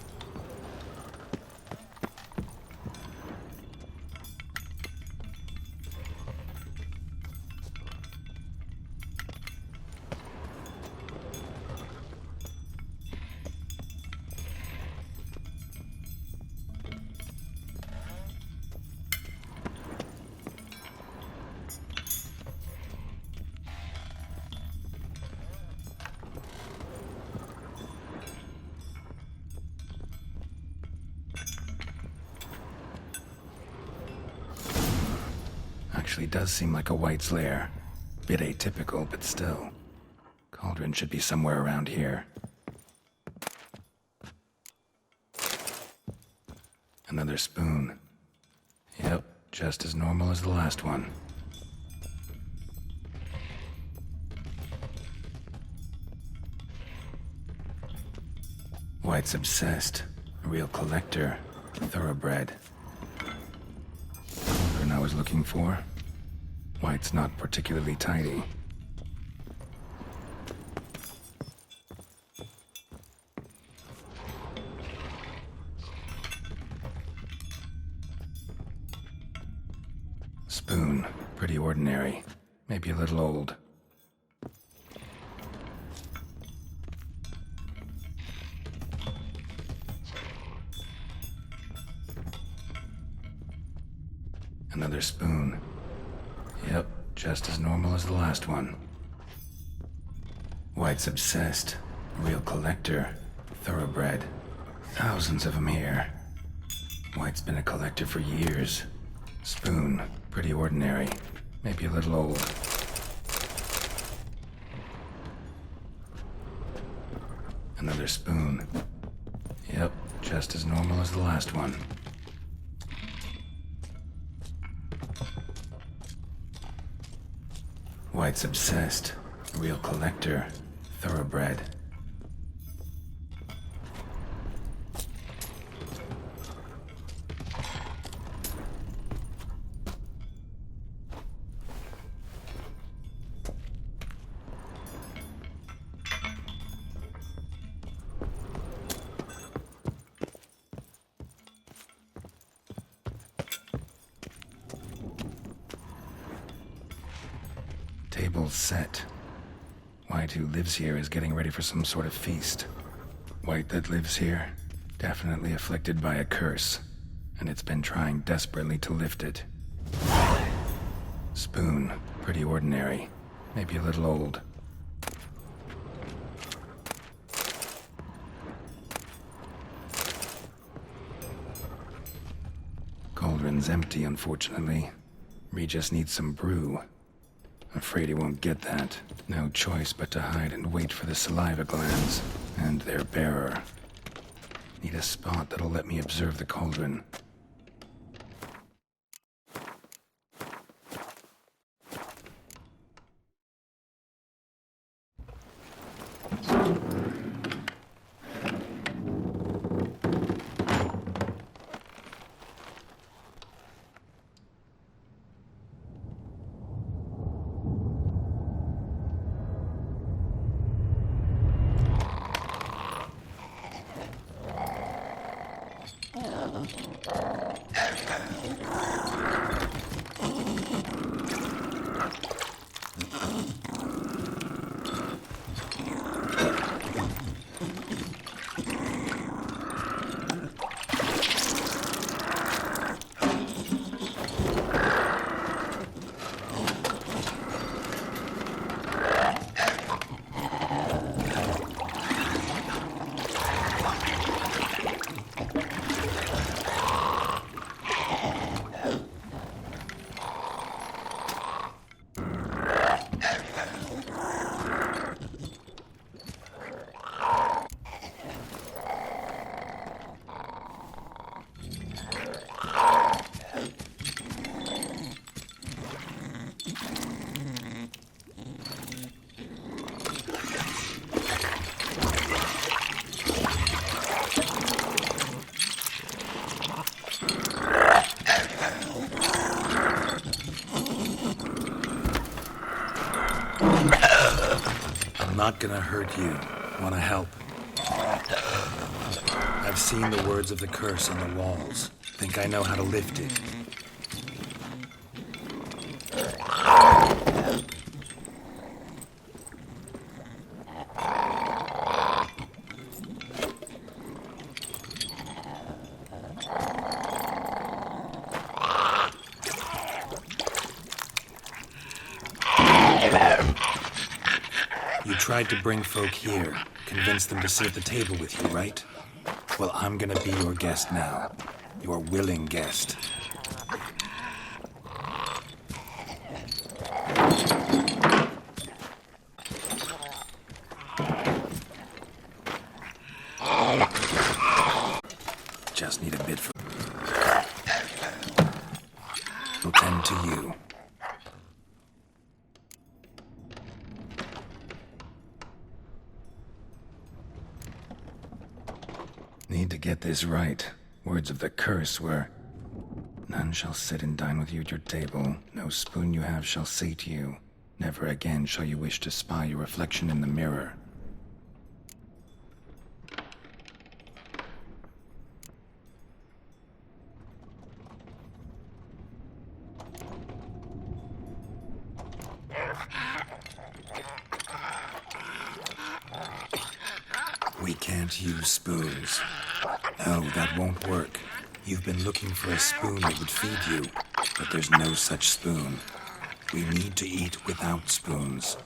Actually does seem like a White's lair. Bit atypical, but still. Cauldron should be somewhere around here. Another spoon. Yep, just as normal as the last one. White's obsessed. A real collector. Thoroughbred. Cauldron I was looking for. White's not particularly tidy. Spoon. Pretty ordinary. Maybe a little old. Another spoon. Yep, just as normal as the last one. White's obsessed. A real collector. Thoroughbred. Thousands of them here. White's been a collector for years. Spoon. Pretty ordinary. Maybe a little old. Another spoon. Yep, just as normal as the last one. White's obsessed. A real collector. Thoroughbred. Table's set. White, who lives here, is getting ready for some sort of feast. White that lives here, definitely afflicted by a curse, and it's been trying desperately to lift it. Spoon, pretty ordinary, maybe a little old. one's empty, unfortunately. Regis needs some brew. Afraid he won't get that. No choice but to hide and wait for the saliva glands and their bearer. Need a spot that'll let me observe the cauldron. I'm not gonna hurt you. Wanna help? I've seen the words of the curse on the walls. Think I know how to lift it. You tried to bring folk here, convince them to sit at the table with you, right? Well, I'm gonna be your guest now. Your willing guest. Just need a bit for... We'll tend to you. Need to get this right. Words of the curse were, "None shall sit and dine with you at your table. No spoon you have shall sate you. Never again shall you wish to spy your reflection in the mirror." We can't use spoons. No, that won't work. You've been looking for a spoon that would feed you, but there's no such spoon. We need to eat without spoons.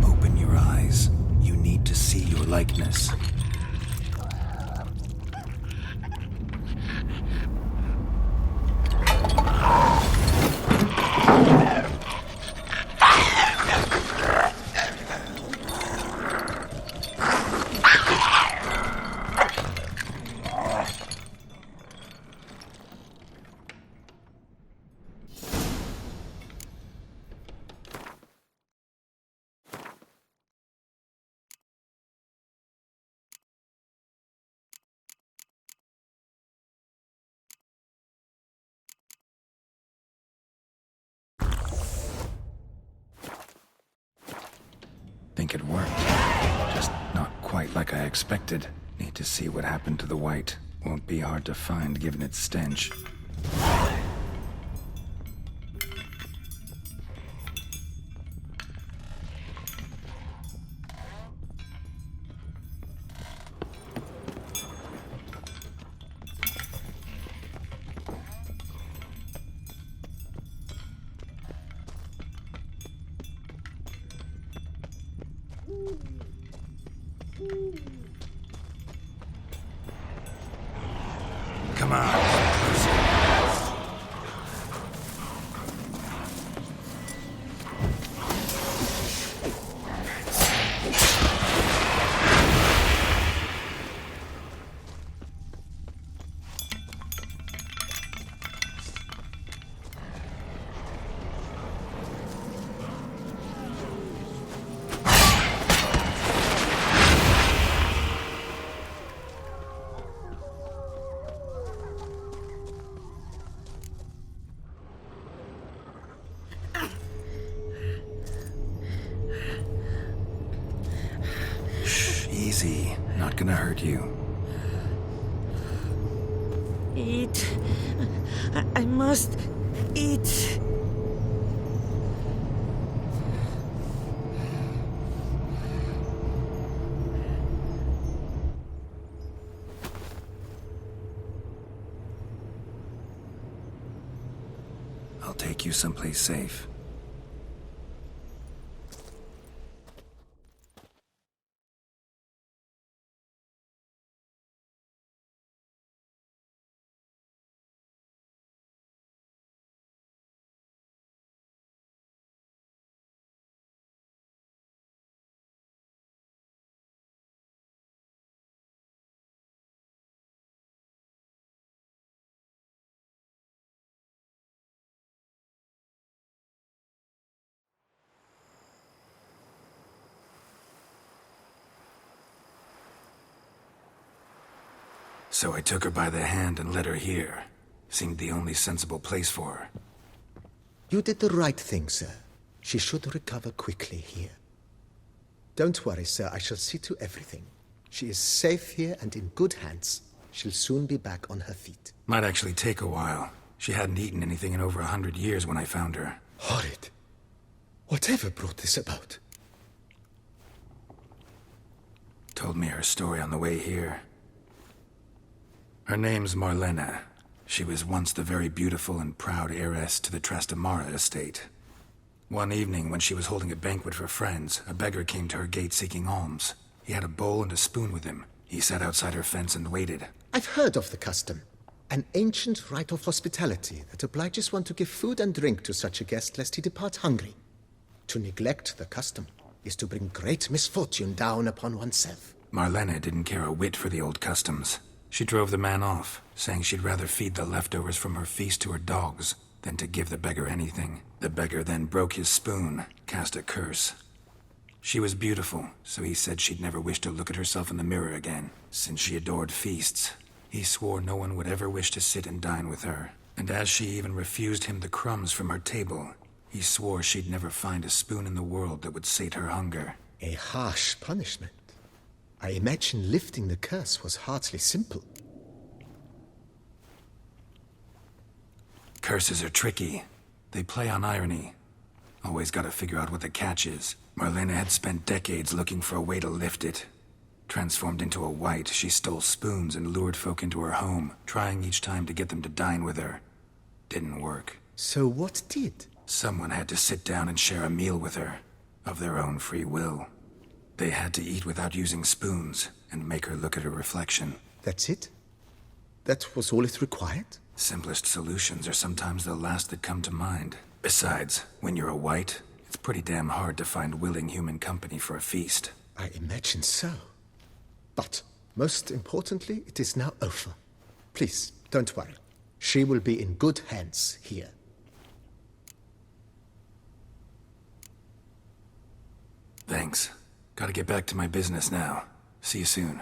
Open your eyes. You need to see your likeness. Think it worked. Just not quite like I expected. Need to see what happened to the white. Won't be hard to find given its stench. Easy. Not gonna hurt you. Eat. I must eat. I'll take you someplace safe. So I took her by the hand and led her here. Seemed the only sensible place for her. You did the right thing, sir. She should recover quickly here. Don't worry, sir. I shall see to everything. She is safe here and in good hands. She'll soon be back on her feet. Might actually take a while. She hadn't eaten anything in over 100 years when I found her. Horrid. Whatever brought this about? Told me her story on the way here. Her name's Marlena. She was once the very beautiful and proud heiress to the Trastamara estate. One evening, when she was holding a banquet for friends, a beggar came to her gate seeking alms. He had a bowl and a spoon with him. He sat outside her fence and waited. I've heard of the custom. An ancient rite of hospitality that obliges one to give food and drink to such a guest lest he depart hungry. To neglect the custom is to bring great misfortune down upon oneself. Marlena didn't care a whit for the old customs. She drove the man off, saying she'd rather feed the leftovers from her feast to her dogs than to give the beggar anything. The beggar then broke his spoon, cast a curse. She was beautiful, so he said she'd never wish to look at herself in the mirror again. Since she adored feasts, he swore no one would ever wish to sit and dine with her. And as she even refused him the crumbs from her table, he swore she'd never find a spoon in the world that would sate her hunger. A harsh punishment. I imagine lifting the curse was hardly simple. Curses are tricky. They play on irony. Always gotta figure out what the catch is. Marlena had spent decades looking for a way to lift it. Transformed into a wight, she stole spoons and lured folk into her home, trying each time to get them to dine with her. Didn't work. So what did? Someone had to sit down and share a meal with her, of their own free will. They had to eat without using spoons, and make her look at her reflection. That's it? That was all it required? Simplest solutions are sometimes the last that come to mind. Besides, when you're a wight, it's pretty damn hard to find willing human company for a feast. I imagine so. But, most importantly, it is now over. Please, don't worry. She will be in good hands here. Thanks. Gotta get back to my business now. See you soon.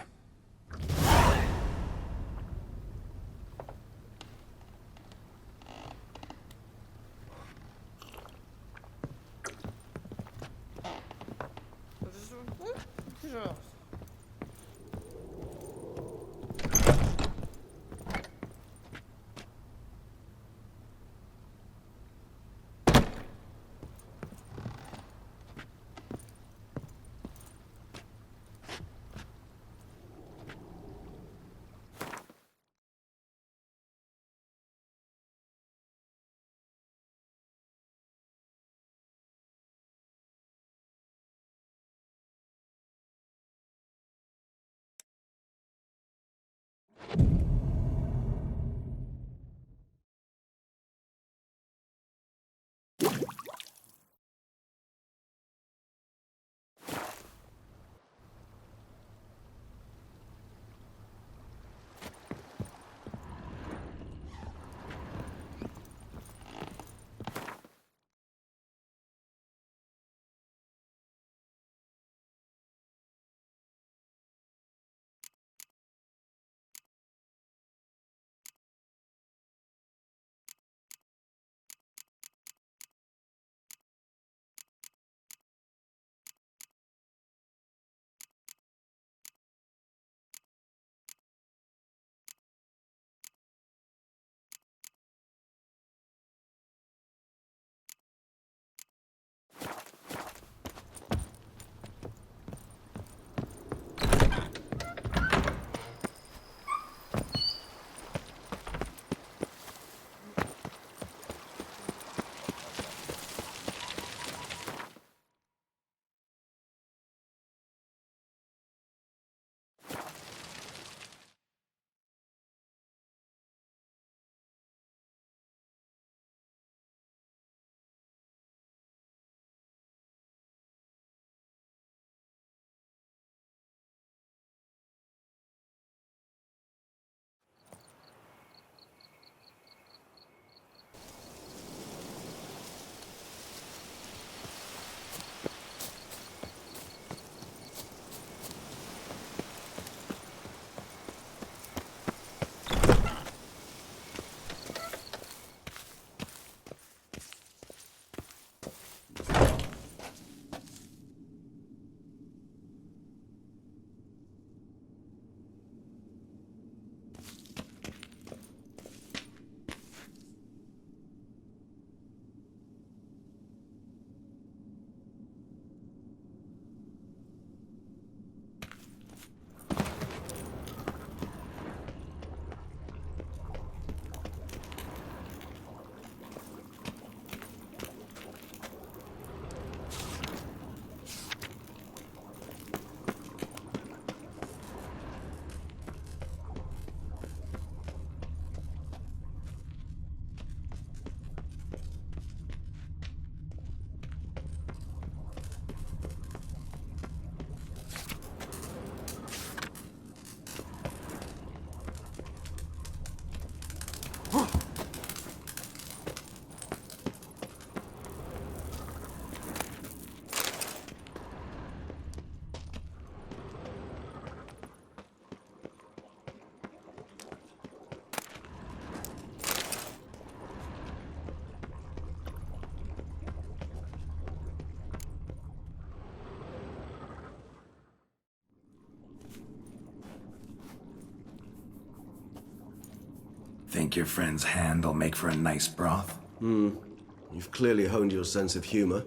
Think your friend's hand will make for a nice broth? You've clearly honed your sense of humor.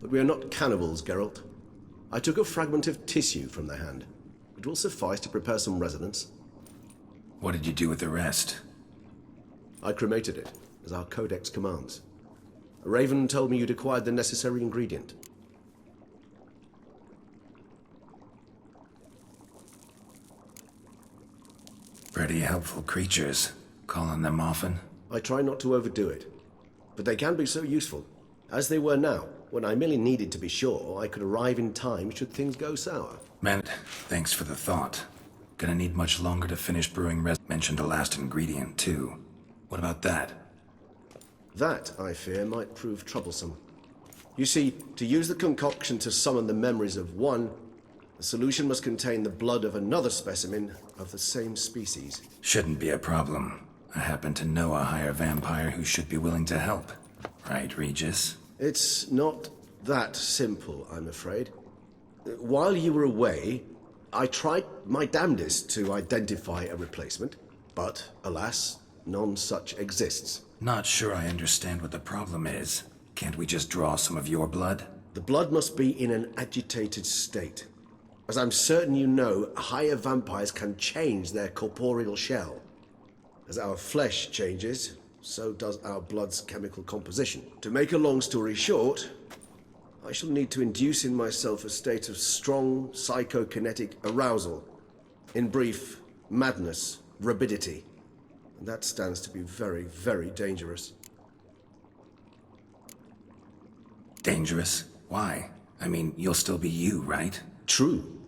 But we are not cannibals, Geralt. I took a fragment of tissue from the hand. It will suffice to prepare some resonance. What did you do with the rest? I cremated it, as our codex commands. Raven told me you'd acquired the necessary ingredient. Pretty helpful creatures. Call on them often? I try not to overdo it, but they can be so useful, as they were now, when I merely needed to be sure I could arrive in time should things go sour. Man, thanks for the thought. Gonna need much longer to finish brewing mentioned a last ingredient, too. What about that? That, I fear, might prove troublesome. You see, to use the concoction to summon the memories of one, the solution must contain the blood of another specimen of the same species. Shouldn't be a problem. I happen to know a higher vampire who should be willing to help. Right, Regis? It's not that simple, I'm afraid. While you were away, I tried my damnedest to identify a replacement, but alas, none such exists. Not sure I understand what the problem is. Can't we just draw some of your blood? The blood must be in an agitated state. As I'm certain you know, higher vampires can change their corporeal shell. As our flesh changes, so does our blood's chemical composition. To make a long story short, I shall need to induce in myself a state of strong psychokinetic arousal. In brief, madness, rabidity. And that stands to be very, very dangerous. Dangerous? Why? I mean, you'll still be you, right? True,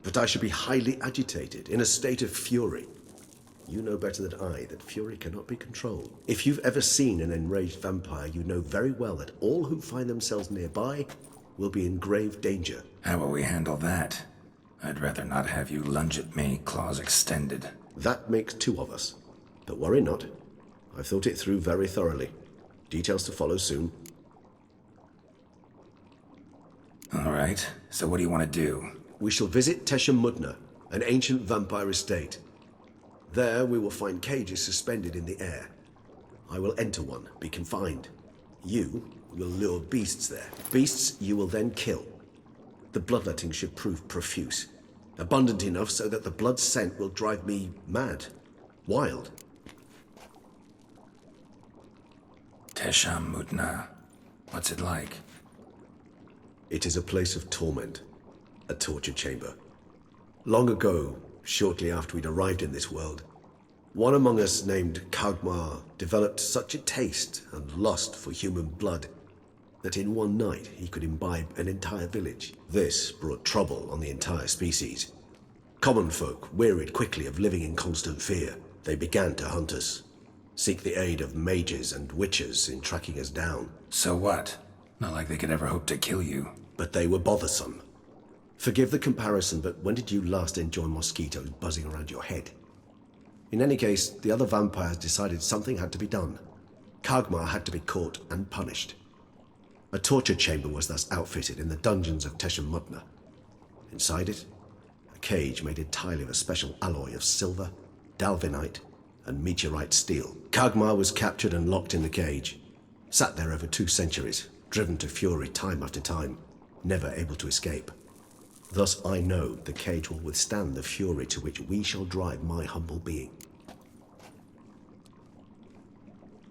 but I should be highly agitated, in a state of fury. You know better than I that fury cannot be controlled. If you've ever seen an enraged vampire, you know very well that all who find themselves nearby will be in grave danger. How will we handle that? I'd rather not have you lunge at me, claws extended. That makes two of us. But worry not. I've thought it through very thoroughly. Details to follow soon. All right, so what do you want to do? We shall visit Tesha Mudna, an ancient vampire estate. There we will find cages suspended in the air. I will enter one, be confined. You will lure beasts there. Beasts you will then kill. The bloodletting should prove profuse. Abundant enough so that the blood scent will drive me mad. Wild. Tesha Mudna. What's it like? It is a place of torment. A torture chamber. Long ago, shortly after we'd arrived in this world, one among us named Kagmar developed such a taste and lust for human blood that in one night he could imbibe an entire village. This brought trouble on the entire species. Common folk wearied quickly of living in constant fear. They began to hunt us, seek the aid of mages and witches in tracking us down. So what? Not like they could ever hope to kill you. But they were bothersome. Forgive the comparison, but when did you last enjoy mosquitoes buzzing around your head? In any case, the other vampires decided something had to be done. Kagmar had to be caught and punished. A torture chamber was thus outfitted in the dungeons of Tesha Mudna. Inside it, a cage made entirely of a special alloy of silver, dalvinite, and meteorite steel. Kagmar was captured and locked in the cage. Sat there over 2 centuries, driven to fury time after time, never able to escape. Thus I know the cage will withstand the fury to which we shall drive my humble being.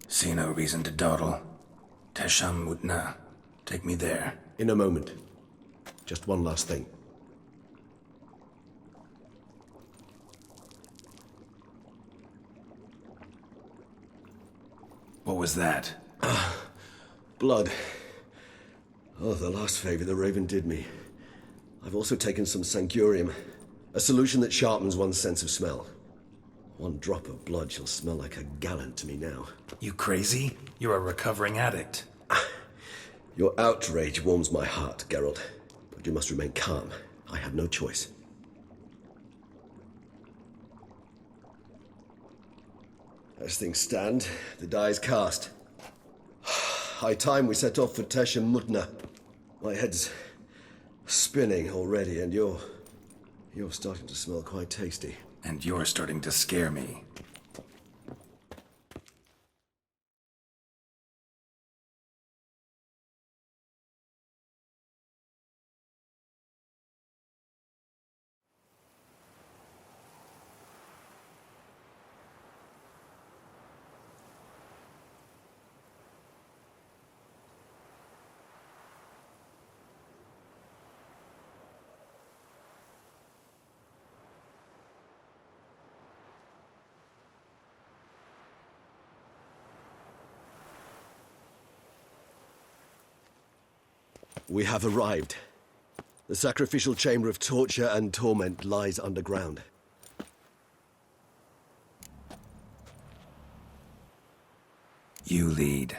See no reason to dawdle. Tesha Mudna. Take me there. In a moment. Just one last thing. What was that? Blood. Oh, the last favor the Raven did me. I've also taken some Sancurium, a solution that sharpens one's sense of smell. One drop of blood shall smell like a gallon to me now. You crazy? You're a recovering addict. Your outrage warms my heart, Geralt. But you must remain calm. I have no choice. As things stand, the die is cast. High time we set off for Tesha Mudna. My head's spinning already, and you're starting to smell quite tasty. And you're starting to scare me. We have arrived. The sacrificial chamber of torture and torment lies underground. You lead.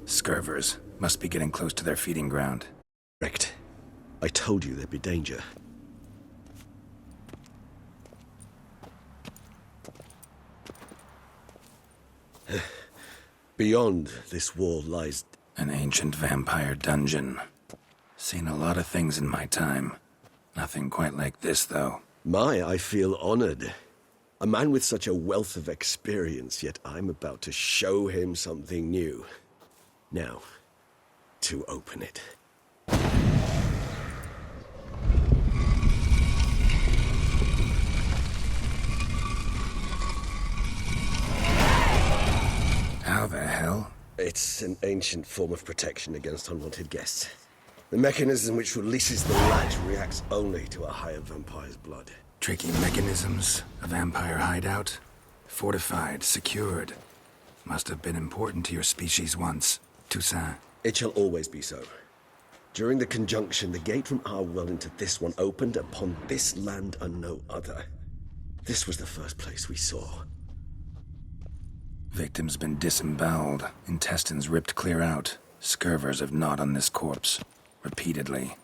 Scurvers must be getting close to their feeding ground. Correct. I told you there'd be danger. Beyond this wall lies... An ancient vampire dungeon. Seen a lot of things in my time. Nothing quite like this, though. I feel honored. A man with such a wealth of experience, yet I'm about to show him something new. Now, to open it. How the hell? It's an ancient form of protection against unwanted guests. The mechanism which releases the latch reacts only to a higher vampire's blood. Tricky mechanisms, a vampire hideout. Fortified, secured. Must have been important to your species once, Toussaint. It shall always be so. During the conjunction, the gate from our world into this one opened upon this land and no other. This was the first place we saw. Victim's been disemboweled, intestines ripped clear out. Scurvers have gnawed on this corpse. Repeatedly.